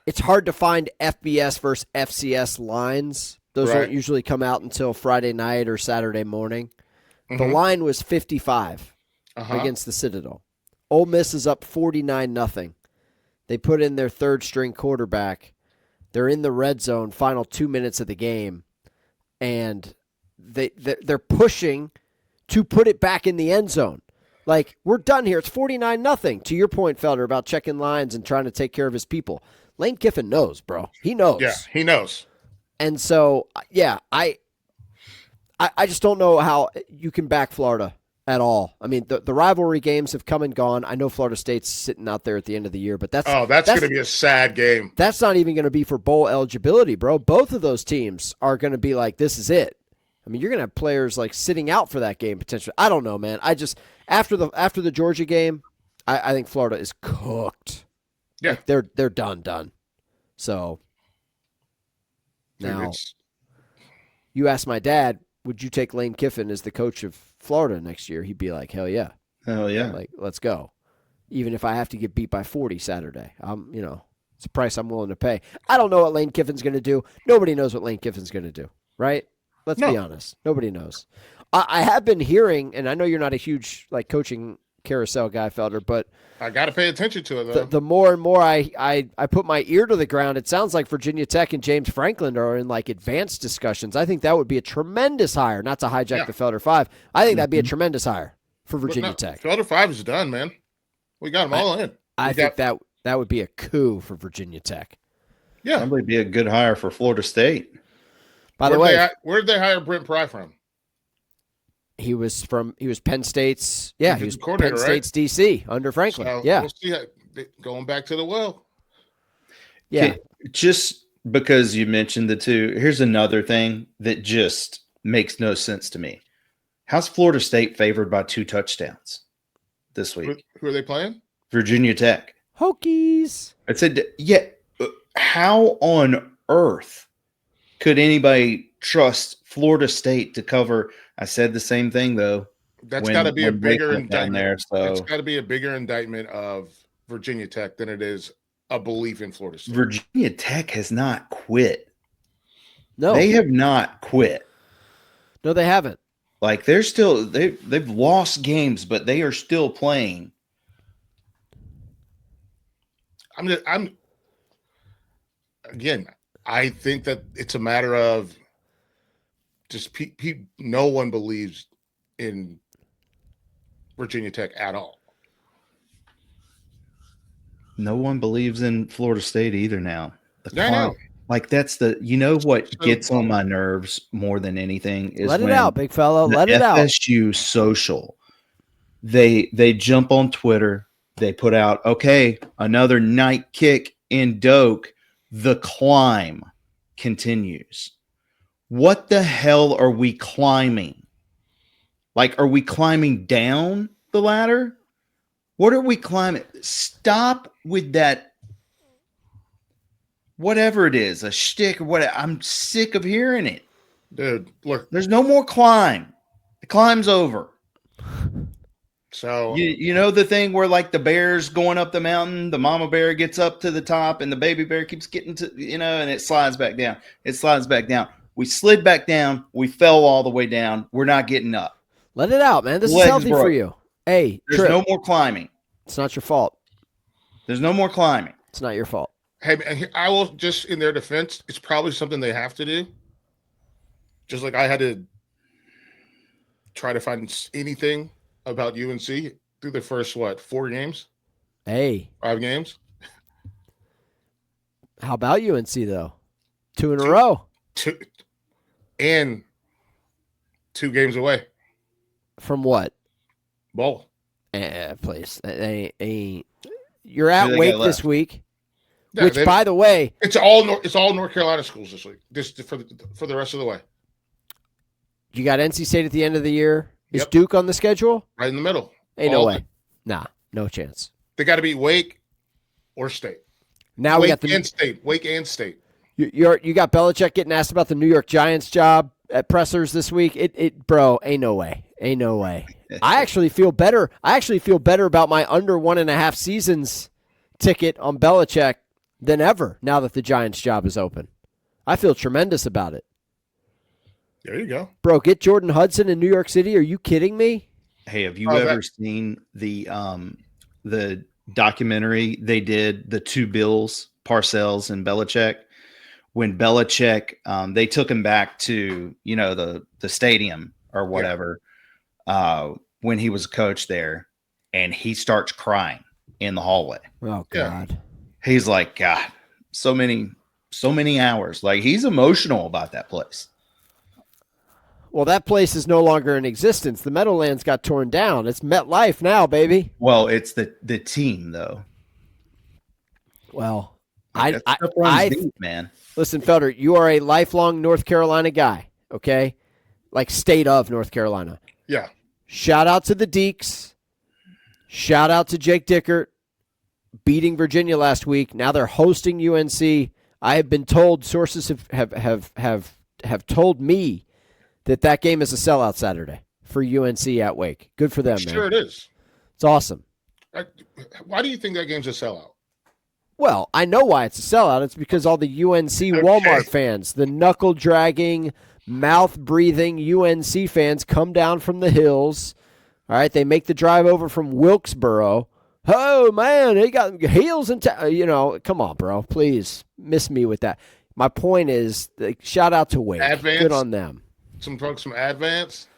It's hard to find FBS versus FCS lines. Those don't usually come out until Friday night or Saturday morning. Mm-hmm. The line was 55 against the Citadel. Ole Miss is up 49-0. They put in their third-string quarterback. They're in the red zone, final 2 minutes of the game, and they're pushing to put it back in the end zone. Like, we're done here. It's 49-0. To your point, Felder, about checking lines and trying to take care of his people. Lane Kiffin knows, bro. He knows. Yeah, he knows. And so, yeah, I just don't know how you can back Florida at all. I mean, the rivalry games have come and gone. I know Florida State's sitting out there at the end of the year, but that's going to be a sad game. That's not even going to be for bowl eligibility, bro. Both of those teams are going to be like, this is it. I mean, you're going to have players like sitting out for that game potentially. I don't know, man. I just after the Georgia game, I think Florida is cooked. Yeah, like they're done. So now, you ask my dad, would you take Lane Kiffin as the coach of Florida next year? He'd be like, hell yeah. Hell yeah. Like, let's go. Even if I have to get beat by 40 Saturday. It's a price I'm willing to pay. I don't know what Lane Kiffin's going to do. Nobody knows what Lane Kiffin's going to do, right? Let's be honest. Nobody knows. I have been hearing, and I know you're not a huge like coaching carousel guy, Felder, but I got to pay attention to it, though. The more and more I put my ear to the ground, it sounds like Virginia Tech and James Franklin are in like advanced discussions. I think that would be a tremendous hire, not to hijack the Felder Five. I think that'd be a tremendous hire for Virginia Tech. Felder Five is done, man. We got them all in. I think that would be a coup for Virginia Tech. Yeah. Probably be a good hire for Florida State. By the way, where did they hire Brent Pry from? He was Penn State's he was Penn State's DC under Franklin. So we'll see going back to the well. Yeah. Okay, just because you mentioned the two, here's another thing that just makes no sense to me. How's Florida State favored by 2 touchdowns this week? Who are they playing? Virginia Tech. Hokies. I said, how on earth could anybody trust Florida State to cover? I said the same thing, though. That's got to be a bigger indictment. It's got to be a bigger indictment of Virginia Tech than it is a belief in Florida State. Virginia Tech has not quit. No. They have not quit. No, they haven't. Like they're still they've lost games, but they are still playing. I think that it's a matter of just no one believes in Virginia Tech at all. No one believes in Florida State either now. I know. Like that's what gets on my nerves more than anything is let it out, big fella. Let it out. FSU social. They jump on Twitter. They put out, okay, another night kick in Doak. The climb continues. What the hell are we climbing? Like, are we climbing down the ladder? What are we climbing? Stop with that. Whatever it is, a shtick or what. I'm sick of hearing it. Dude, look. There's no more climb. The climb's over. So you know the thing where like the bear's going up the mountain, the mama bear gets up to the top, and the baby bear keeps getting to and it slides back down. It slides back down. We slid back down. We fell all the way down. We're not getting up. Let it out, man. This is healthy for you. Hey, there's no more climbing. It's not your fault. There's no more climbing. It's not your fault. Hey, I will just in their defense, it's probably something they have to do. Just like I had to try to find anything about UNC through the first 4 games. Hey. 5 games. How about UNC, though? 2 in a row. 2 and 2 games away. From what? Bowl. Please. You're at Wake this week. Yeah, which, by the way, it's all North Carolina schools this week, just for the rest of the way. You got NC State at the end of the year. Is Duke on the schedule? Right in the middle. Ain't no way. Nah, no chance. They got to beat Wake or State. Now Wake we got Wake and State. You got Belichick getting asked about the New York Giants job at pressers this week. Bro, ain't no way. Ain't no way. I actually feel better. I actually feel better about my under 1.5 seasons ticket on Belichick than ever now that the Giants job is open. I feel tremendous about it. There you go. Bro, get Jordan Hudson in New York City. Are you kidding me? Hey, have you ever seen the documentary they did, the 2 Bills, Parcells and Belichick? When Belichick, they took him back to, the stadium or whatever, when he was a coach there, and he starts crying in the hallway. Oh, God. Yeah. He's like, God, so many hours. Like, he's emotional about that place. Well, that place is no longer in existence. The Meadowlands got torn down. It's MetLife now, baby. Well, it's the team, though. Well, man. Listen, Felder, you are a lifelong North Carolina guy, okay? Like state of North Carolina. Yeah. Shout out to the Deeks. Shout out to Jake Dickert beating Virginia last week. Now they're hosting UNC. I have been told, sources have told me that game is a sellout Saturday for UNC at Wake. Good for them, man. Sure it is. It's awesome. Why do you think that game's a sellout? Well, I know why it's a sellout. It's because all the UNC Walmart fans, the knuckle-dragging, mouth-breathing UNC fans come down from the hills. All right, they make the drive over from Wilkesboro. Oh, man, they got heels and come on, bro. Please, miss me with that. My point is, shout out to Wake. Advance. Good on them. Some Advance.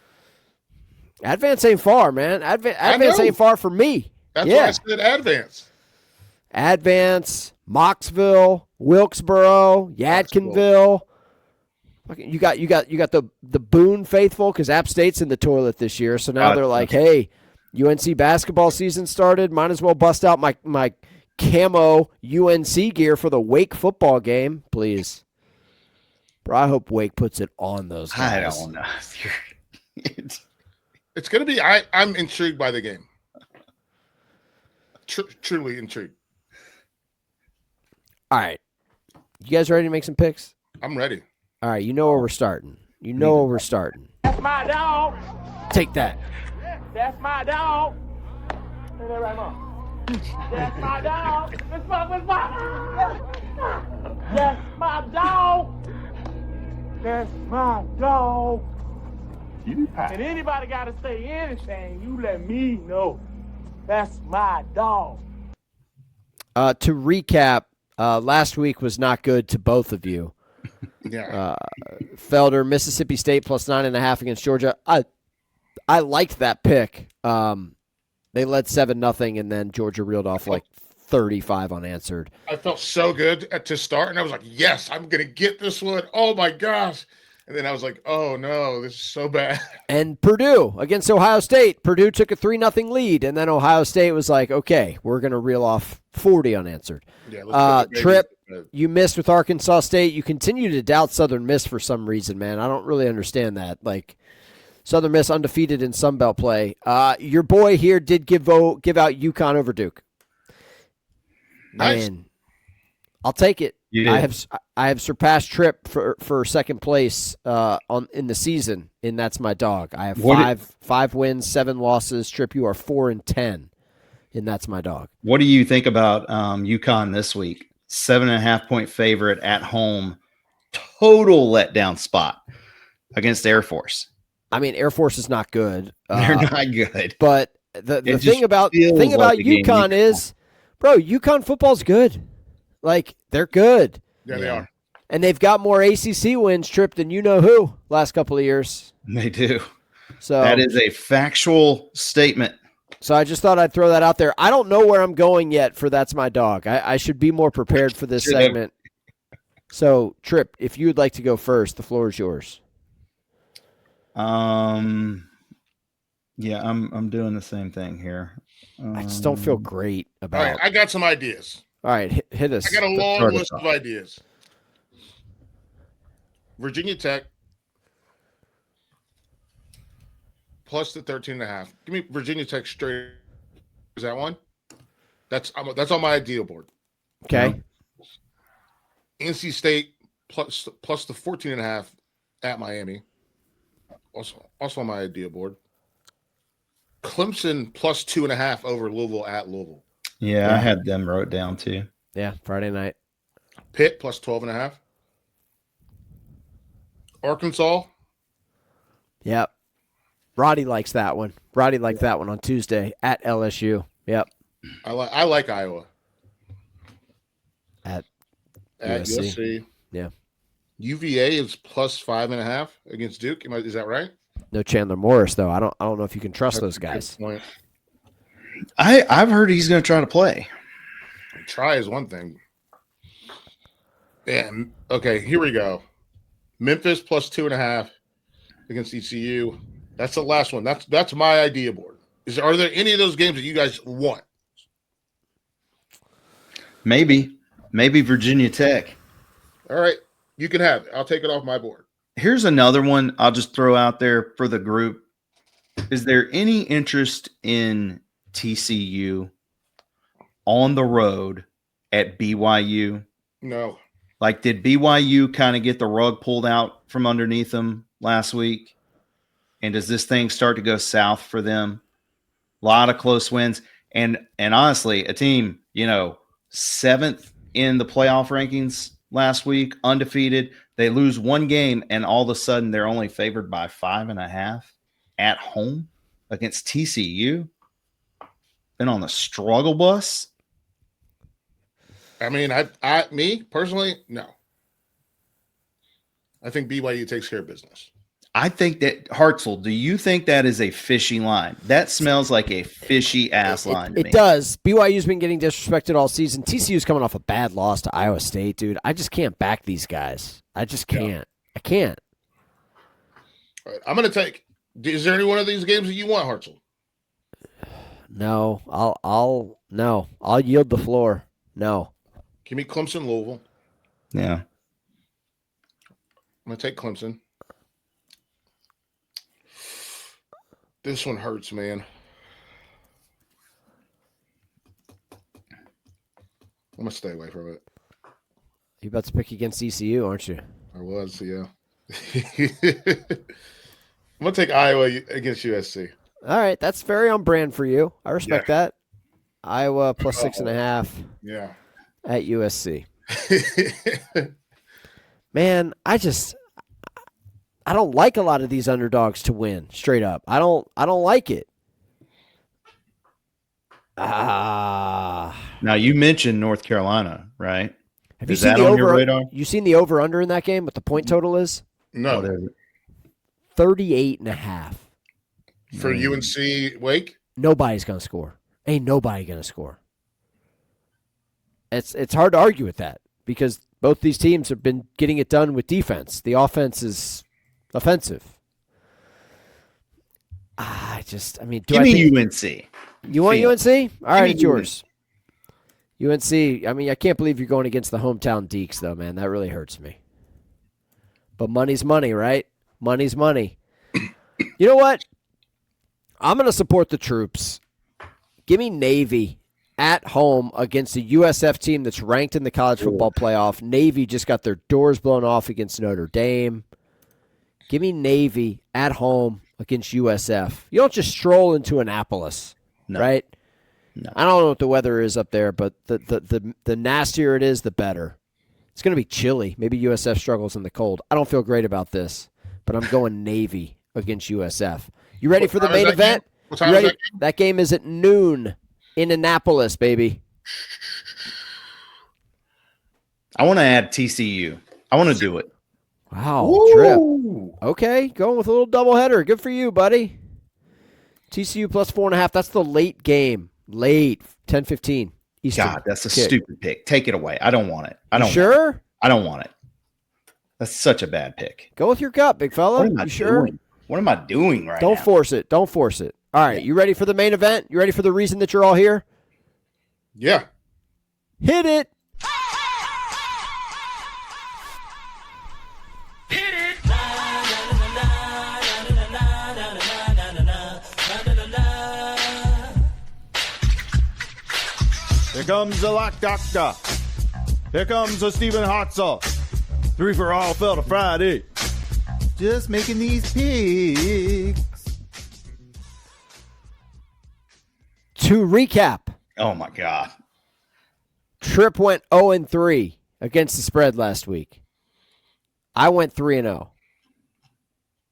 Advance ain't far, man. Advance ain't far from me. That's why I said Advance. Advance, Mocksville, Wilkesboro, Yadkinville. You got the Boone faithful because App State's in the toilet this year. So now they're like, hey, UNC basketball season started. Might as well bust out my camo UNC gear for the Wake football game, please. Bro, I hope Wake puts it on those guys. I don't know. It's going to be – I'm intrigued by the game. Truly intrigued. All right. You guys ready to make some picks? I'm ready. All right. You know where we're starting. That's my dog. Take that. That's my dog. Say that right now. That's my dog. That's my dog. That's my dog. And anybody got to say anything, you let me know. That's my dog. To recap, last week was not good to both of you. Yeah. Felder, Mississippi State plus 9.5 against Georgia. I liked that pick. They led 7-0, and then Georgia reeled off like 35 unanswered. I felt so good to start, and I was like, yes, I'm going to get this one. Oh, my gosh. And then I was like, oh, no, this is so bad. And Purdue against Ohio State. Purdue took a 3-0 lead, and then Ohio State was like, okay, we're going to reel off 40 unanswered. Yeah, Trip, you missed with Arkansas State. You continue to doubt Southern Miss for some reason, man. I don't really understand that. Like, Southern Miss undefeated in Sun Belt play. Your boy here did give out UConn over Duke. Nice. Man, I'll take it. I have surpassed Trip for second place in the season, and that's my dog. I have five wins, 7 losses. Trip, you are 4-10, and that's my dog. What do you think about UConn this week? 7.5-point favorite at home, total letdown spot against Air Force. I mean, Air Force is not good. They're not good. But the thing about UConn is, bro, UConn football's good. Like, they're good. Yeah, they are. And they've got more ACC wins, Trip, than you know who last couple of years. They do. So that is a factual statement. So I just thought I'd throw that out there. I don't know where I'm going yet for That's My Dog. I should be more prepared for this segment. So, Tripp, if you would like to go first, the floor is yours. Yeah, I'm doing the same thing here. I just don't feel great about. All right, I got some ideas. All right, hit us. I got a long list of ideas. Virginia Tech plus the 13.5. Give me Virginia Tech straight. Is that one? That's on my idea board. Okay. NC State plus the 14.5 at Miami. Also on my idea board. Clemson plus 2.5 over Louisville at Louisville. Yeah, I had them wrote down too. Yeah, Friday night. Pitt plus 12.5. Arkansas. Yep. Roddy likes that one. Roddy liked that one on Tuesday at LSU. Yep. I like Iowa. At USC. Yeah. UVA is plus 5.5 against Duke. Is that right? No Chandler Morris though. I don't know if you can trust those guys. I've heard he's going to try to play. Try is one thing. Yeah. Okay, here we go. Memphis plus 2.5 against ECU. That's the last one. That's my idea board. Are there any of those games that you guys want? Maybe Virginia Tech. All right, you can have it. I'll take it off my board. Here's another one I'll just throw out there for the group. Is there any interest in TCU on the road at BYU? No. Like, did BYU kind of get the rug pulled out from underneath them last week? And does this thing start to go south for them? A lot of close wins. And honestly, a team, 7th in the playoff rankings last week, undefeated. They lose one game, and all of a sudden they're only favored by 5.5 at home against TCU. Been on the struggle bus. I mean, me personally, no. I think BYU takes care of business. I think that Hartzell, do you think that is a fishy line? That smells like a fishy ass line to me. It does. BYU's been getting disrespected all season. TCU's coming off a bad loss to Iowa State, dude. I just can't back these guys. I just can't. Yeah. I can't. All right, I'm going to take. Is there any one of these games that you want, Hartzell? No. I'll yield the floor. No. Give me Clemson, Louisville. Yeah. I'm going to take Clemson. This one hurts, man. I'm going to stay away from it. You about to pick against ECU, aren't you? I was, yeah. I'm going to take Iowa against USC. All right. That's very on brand for you. I respect that. Iowa plus 6.5. Yeah. At USC. Man, I don't like a lot of these underdogs to win straight up. I don't like it. Now you mentioned North Carolina, right? Have you seen the over? You seen the over under in that game? What the point total is? No. 38.5. For UNC Wake? Nobody's gonna score. Ain't nobody gonna score. It's hard to argue with that because both these teams have been getting it done with defense. The offense is offensive. Give me UNC. You want UNC? All right, it's yours. UNC, I can't believe you're going against the hometown Deeks, though, man. That really hurts me. But money's money, right? Money's money. You know what? I'm going to support the troops. Give me Navy at home against a USF team that's ranked in the college football playoff. Navy just got their doors blown off against Notre Dame. Give me Navy at home against USF. You don't just stroll into Annapolis, right? No. I don't know what the weather is up there, but the nastier it is, the better. It's going to be chilly. Maybe USF struggles in the cold. I don't feel great about this, but I'm going Navy against USF. You ready for the main event? What time is that game? That game is at noon in Annapolis, baby. I want to add TCU. I want to do it. Wow, Trip. Okay, going with a little doubleheader. Good for you, buddy. TCU plus 4.5. That's the late game. Late 10:15 Eastern. God, that's a stupid pick. Take it away. I don't want it. I don't. Sure? Want it. I don't want it. That's such a bad pick. Go with your gut, big fella. What am I sure? doing? What am I doing right now? Don't force it. Don't force it. All right, you ready for the main event? You ready for the reason that you're all here? Yeah. Hit it. Here comes the lock doctor. Here comes the Stephen Hartzell. 3 for all Felder Friday. Just making these picks. To recap. Oh, my God. Tripp went 0-3 against the spread last week. I went 3-0.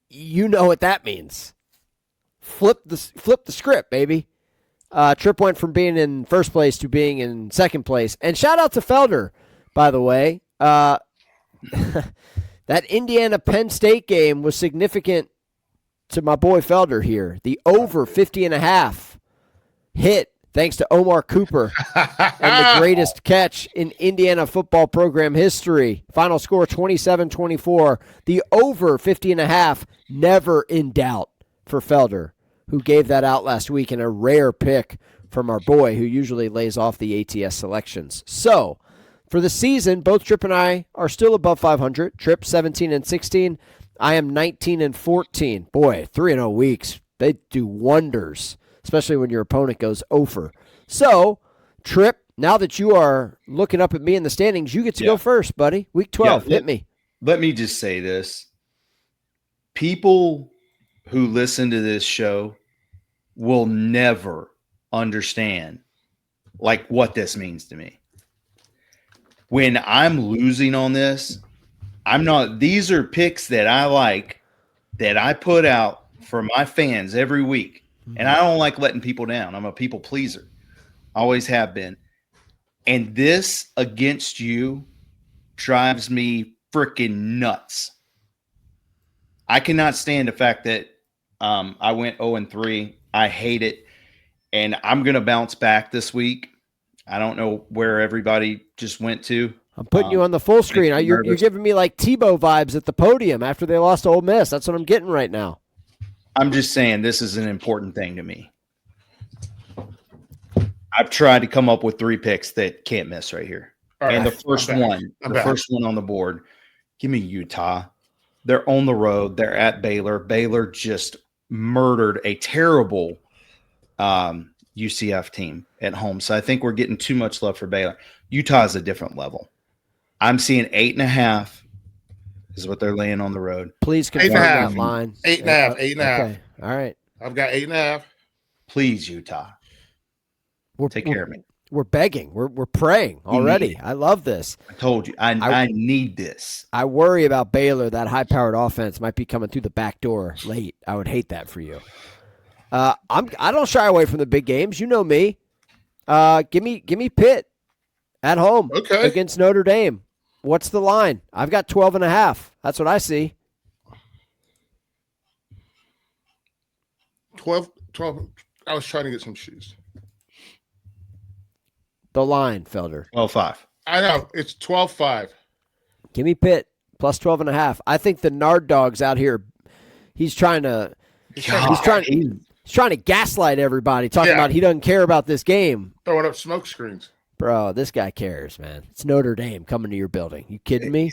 You know what that means. Flip the script, baby. Tripp went from being in first place to being in second place. And shout out to Felder, by the way. That Indiana-Penn State game was significant to my boy Felder here. The over 50.5 hit thanks to Omar Cooper and the greatest catch in Indiana football program history. Final score 27-24. The over 50.5 never in doubt for Felder, who gave that out last week in a rare pick from our boy who usually lays off the ATS selections. So, for the season, both Tripp and I are still above 500. Tripp 17-16. I am 19-14. Boy, 3-0 weeks. They do wonders, especially when your opponent goes over. So, Tripp, now that you are looking up at me in the standings, you get to go first, buddy. Week 12, hit me. Let me just say this. People who listen to this show will never understand like what this means to me. When I'm losing on this, these are picks that I like, that I put out for my fans every week. And I don't like letting people down. I'm a people pleaser. Always have been. And this against you drives me freaking nuts. I cannot stand the fact that I went 0-3. I hate it. And I'm going to bounce back this week. I don't know where everybody just went to. I'm putting you on the full screen. You're giving me like Tebow vibes at the podium after they lost to Ole Miss. That's what I'm getting right now. I'm just saying this is an important thing to me. I've tried to come up with 3 picks that can't miss right here. Right, and the first one on the board, give me Utah. They're on the road. They're at Baylor. Baylor just murdered a terrible UCF team at home. So I think we're getting too much love for Baylor. Utah is a different level. I'm seeing 8.5 is what they're laying on the road. Please confirm that line. 8.5. 8.5. Okay. All right. I've got 8.5. Please, Utah. Take care of me. We're begging. We're praying already. I love this. I told you. I need this. I worry about Baylor. That high-powered offense might be coming through the back door late. I would hate that for you. I don't shy away from the big games. You know me. Give me Pitt at home against Notre Dame. What's the line? I've got 12.5. That's what I see. 12. I was trying to get some shoes. The line, Felder. 12.5. I know. It's 12.5. Give me Pitt plus 12.5. I think the Nard Dog's out here. He's trying to gaslight everybody, talking about he doesn't care about this game. Throwing up smoke screens. Bro, this guy cares, man. It's Notre Dame coming to your building. You kidding me?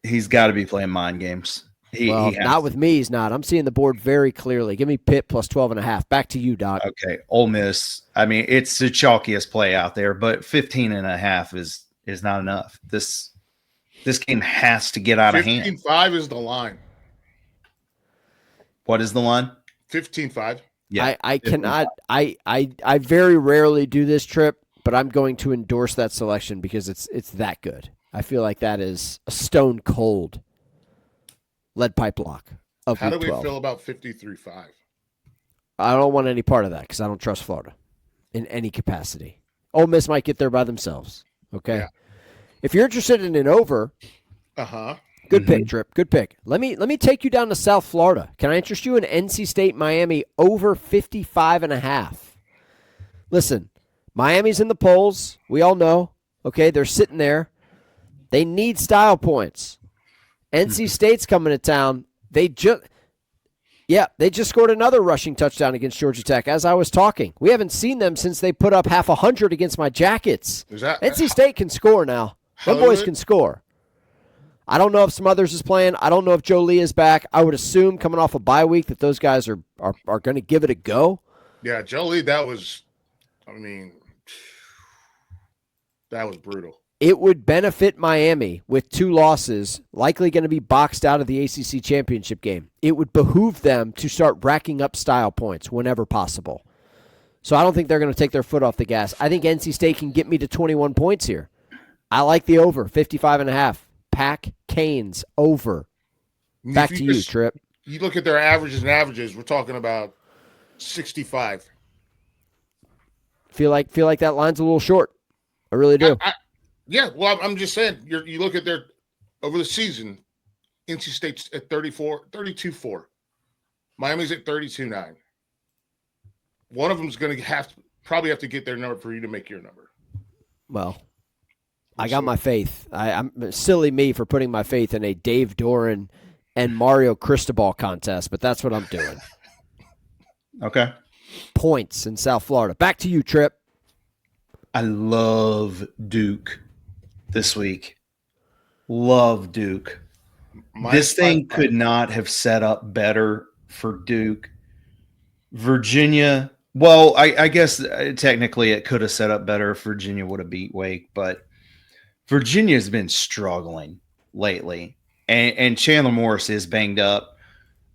He's got to be playing mind games. He not with me, he's not. I'm seeing the board very clearly. Give me Pitt plus 12.5. Back to you, Doc. Okay, Ole Miss. I mean, it's the chalkiest play out there, but 15.5 is not enough. This game has to get out of hand. 15.5 is the line. What is the line? 15.5. Yeah, I cannot. I very rarely do this, Trip, but I'm going to endorse that selection because it's that good. I feel like that is a stone cold lead pipe lock of How Week do we 12. feel about 53.5? I don't want any part of that because I don't trust Florida in any capacity. Ole Miss might get there by themselves. Okay. Yeah. If you're interested in an over, Good pick, Trip. Good pick. Let me take you down to South Florida. Can I interest you in NC State, Miami over 55.5? Listen, Miami's in the polls. We all know. Okay, they're sitting there. They need style points. NC State's coming to town. They just scored another rushing touchdown against Georgia Tech as I was talking. We haven't seen them since they put up half 100 against my Jackets. NC State can score now. Them boys can score. I don't know if Smothers is playing. I don't know if Jolie is back. I would assume coming off a bye week that those guys are going to give it a go. Yeah, Jolie, that was brutal. It would benefit Miami with 2 losses, likely going to be boxed out of the ACC championship game. It would behoove them to start racking up style points whenever possible. So I don't think they're going to take their foot off the gas. I think NC State can get me to 21 points here. I like the over, 55.5. Pack Canes over. Back to you, Trip. You look at their averages, we're talking about 65. Feel like that line's a little short. I really do. I'm just saying, you look at their over the season, NC State's at 32-4. Miami's at 32-9. One of them's going to probably have to get their number for you to make your number. Well, I got my faith. I'm silly me for putting my faith in a Dave Doran and Mario Cristobal contest, but that's what I'm doing. Okay. Points in South Florida. Back to you, Trip. I love Duke this week. Love Duke. This thing could not have set up better for Duke. Virginia, well, I guess technically it could have set up better if Virginia would have beat Wake, but Virginia's been struggling lately, and Chandler Morris is banged up.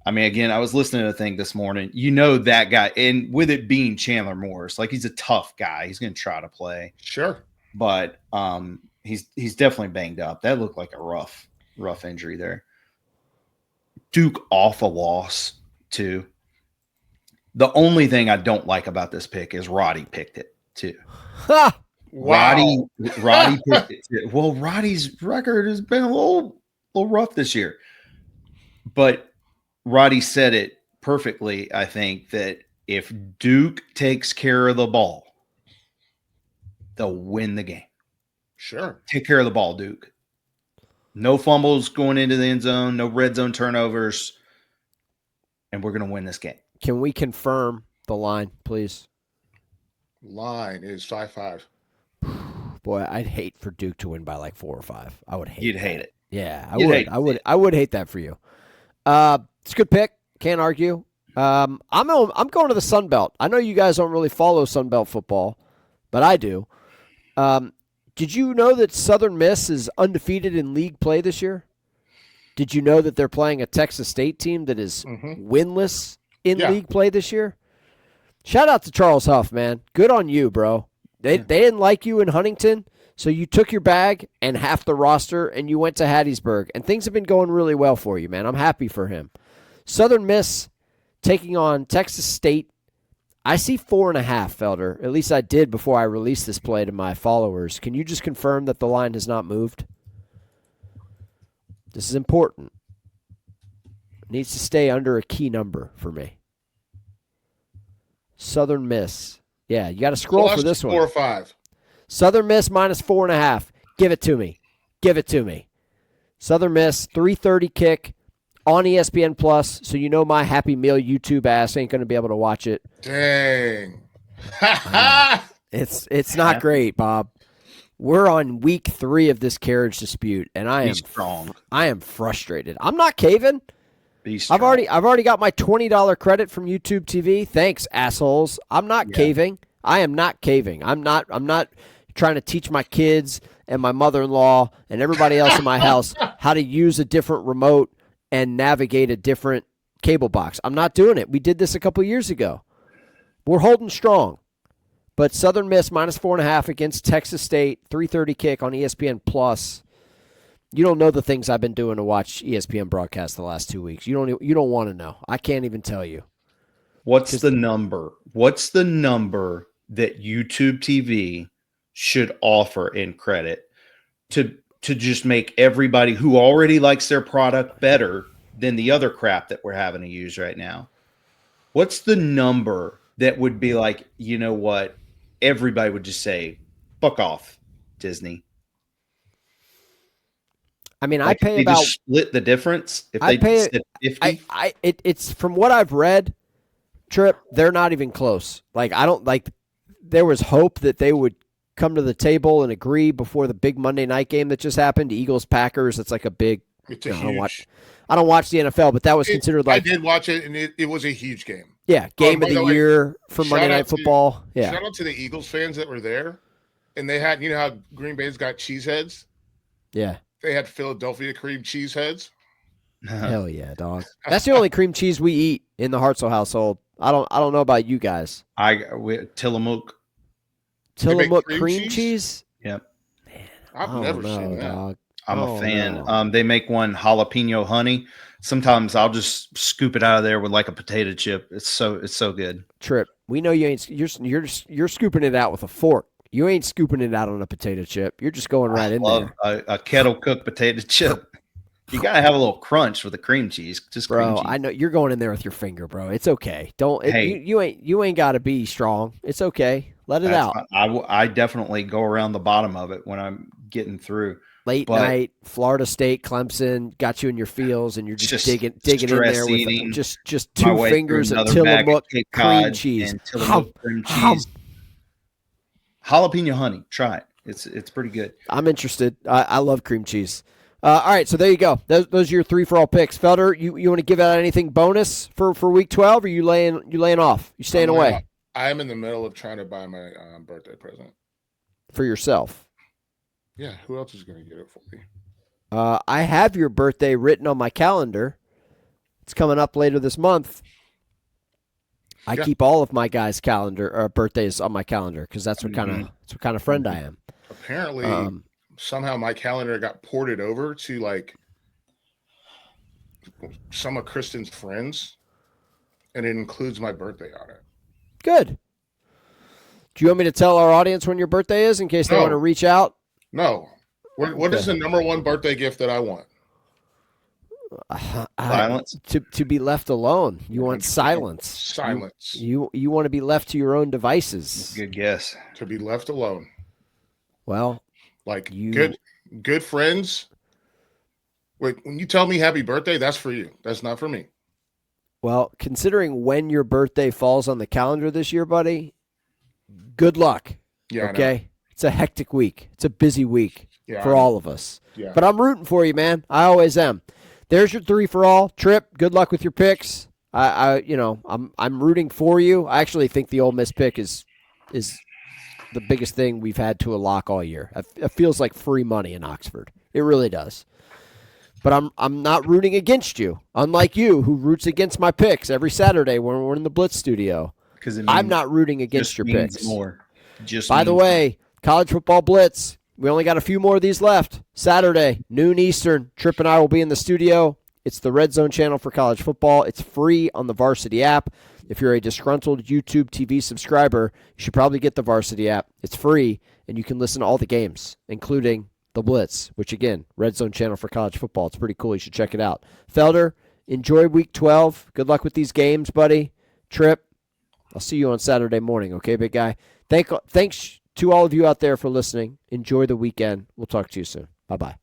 I mean, again, I was listening to a thing this morning. You know that guy, and with it being Chandler Morris, like he's a tough guy. He's going to try to play. Sure. But he's definitely banged up. That looked like a rough injury there. Duke off a loss, too. The only thing I don't like about this pick is Roddy picked it, too. Ha! Wow. Roddy picked it too. Well, Roddy's record has been a little rough this year. But Roddy said it perfectly, I think, that if Duke takes care of the ball, they'll win the game. Sure. Take care of the ball, Duke. No fumbles going into the end zone, no red zone turnovers, and we're going to win this game. Can we confirm the line, please? Line is 5-5. Boy, I'd hate for Duke to win by like 4 or 5. I would hate. You'd hate it. Yeah, I would hate that for you. It's a good pick. Can't argue. I'm going to the Sun Belt. I know you guys don't really follow Sun Belt football, but I do. Did you know that Southern Miss is undefeated in league play this year? Did you know that they're playing a Texas State team that is winless in league play this year? Shout out to Charles Huff, man. Good on you, bro. They didn't like you in Huntington, so you took your bag and half the roster, and you went to Hattiesburg. And things have been going really well for you, man. I'm happy for him. Southern Miss taking on Texas State. I see 4.5, Felder. At least I did before I released this play to my followers. Can you just confirm that the line has not moved? This is important. It needs to stay under a key number for me. Southern Miss. Yeah, you got to scroll for this one. 4 or 5. Southern Miss minus 4.5. Give it to me. Give it to me. Southern Miss, 3:30 kick on ESPN Plus. So you know my Happy Meal YouTube ass ain't going to be able to watch it. Dang. It's not great, Bob. We're on week 3 of this carriage dispute, and I am strong. I am frustrated. I'm not caving. Be strong. I've already got my $20 credit from YouTube TV. Thanks, assholes. I'm not caving. I am not caving. I'm not trying to teach my kids and my mother-in-law and everybody else in my house how to use a different remote and navigate a different cable box. I'm not doing it. We did this a couple years ago. We're holding strong. But Southern Miss minus 4.5 against Texas State, 3:30 kick on ESPN Plus. You don't know the things I've been doing to watch ESPN broadcast the last 2 weeks. You don't want to know. I can't even tell you. What's the number? What's the number that YouTube TV should offer in credit to to just make everybody who already likes their product better than the other crap that we're having to use right now. What's the number that would be like, you know what? Everybody would just say, fuck off, Disney. I mean, like I pay they about just split the difference. If I they pay said 50, it's from what I've read, Trip, they're not even close. Like I don't like. There was hope that they would come to the table and agree before the big Monday night game that just happened. Eagles Packers. It's like a big. It's a huge. I don't watch the NFL, but that was considered like I did watch it, and it was a huge game. Yeah, game of the year for Monday Night Football. Yeah, shout out to the Eagles fans that were there, and they had, you know how Green Bay's got cheese heads. Yeah, they had Philadelphia cream cheese heads. Hell yeah, dog! That's the only cream cheese we eat in the Hartzell household. I don't know about you guys. Tillamook cream cheese. Yep. Man, I've never seen that. Dog. I'm a fan. They make one jalapeno honey. Sometimes I'll just scoop it out of there with like a potato chip. It's so good. Trip, we know you ain't. You're scooping it out with a fork. You ain't scooping it out on a potato chip. You're just going right in there. A kettle cooked potato chip. You gotta have a little crunch with the cream cheese. Just bro, cream cheese. I know you're going in there with your finger, bro. It's okay. You ain't got to be strong. It's okay. Let it out. I definitely go around the bottom of it when I'm getting through. Late night, Florida State, Clemson, got you in your feels, and you're just digging in there with just two fingers of Tillamook cream cheese. Jalapeno honey. Try it. It's pretty good. I'm interested. I love cream cheese. All right, so there you go. Those are your 3 for all picks. Felder, you want to give out anything bonus for week 12? Or you laying off? You staying away? I am in the middle of trying to buy my birthday present for yourself. Yeah, who else is going to get it for me? I have your birthday written on my calendar. It's coming up later this month. I keep all of my guys' birthdays on my calendar because that's what kind of friend I am. Apparently, somehow my calendar got ported over to like some of Kristen's friends, and it includes my birthday on it. Good. Do you want me to tell our audience when your birthday is in case they want to reach out? No. What is the number one birthday gift that I want? Silence. To be left alone. You want silence. Silence. You want to be left to your own devices. Good guess. To be left alone. Well, like good friends. Wait, when you tell me happy birthday, that's for you. That's not for me. Well, considering when your birthday falls on the calendar this year, buddy, good luck. Yeah. Okay. It's a hectic week. It's a busy week for all of us. Yeah. But I'm rooting for you, man. I always am. There's your 3 for all. Trip, good luck with your picks. I'm rooting for you. I actually think the Ole Miss pick is the biggest thing we've had to a lock all year. It feels like free money in Oxford. It really does. But I'm not rooting against you, unlike you, who roots against my picks every Saturday when we're in the Blitz studio. I'm not rooting against your picks. By the way, College Football Blitz, we only got a few more of these left. Saturday, noon Eastern, Trip and I will be in the studio. It's the Red Zone channel for college football. It's free on the Varsity app. If you're a disgruntled YouTube TV subscriber, you should probably get the Varsity app. It's free, and you can listen to all the games, including the Blitz, which, again, Red Zone channel for college football. It's pretty cool. You should check it out. Felder, enjoy Week 12. Good luck with these games, buddy. Trip, I'll see you on Saturday morning, okay, big guy? Thanks to all of you out there for listening. Enjoy the weekend. We'll talk to you soon. Bye-bye.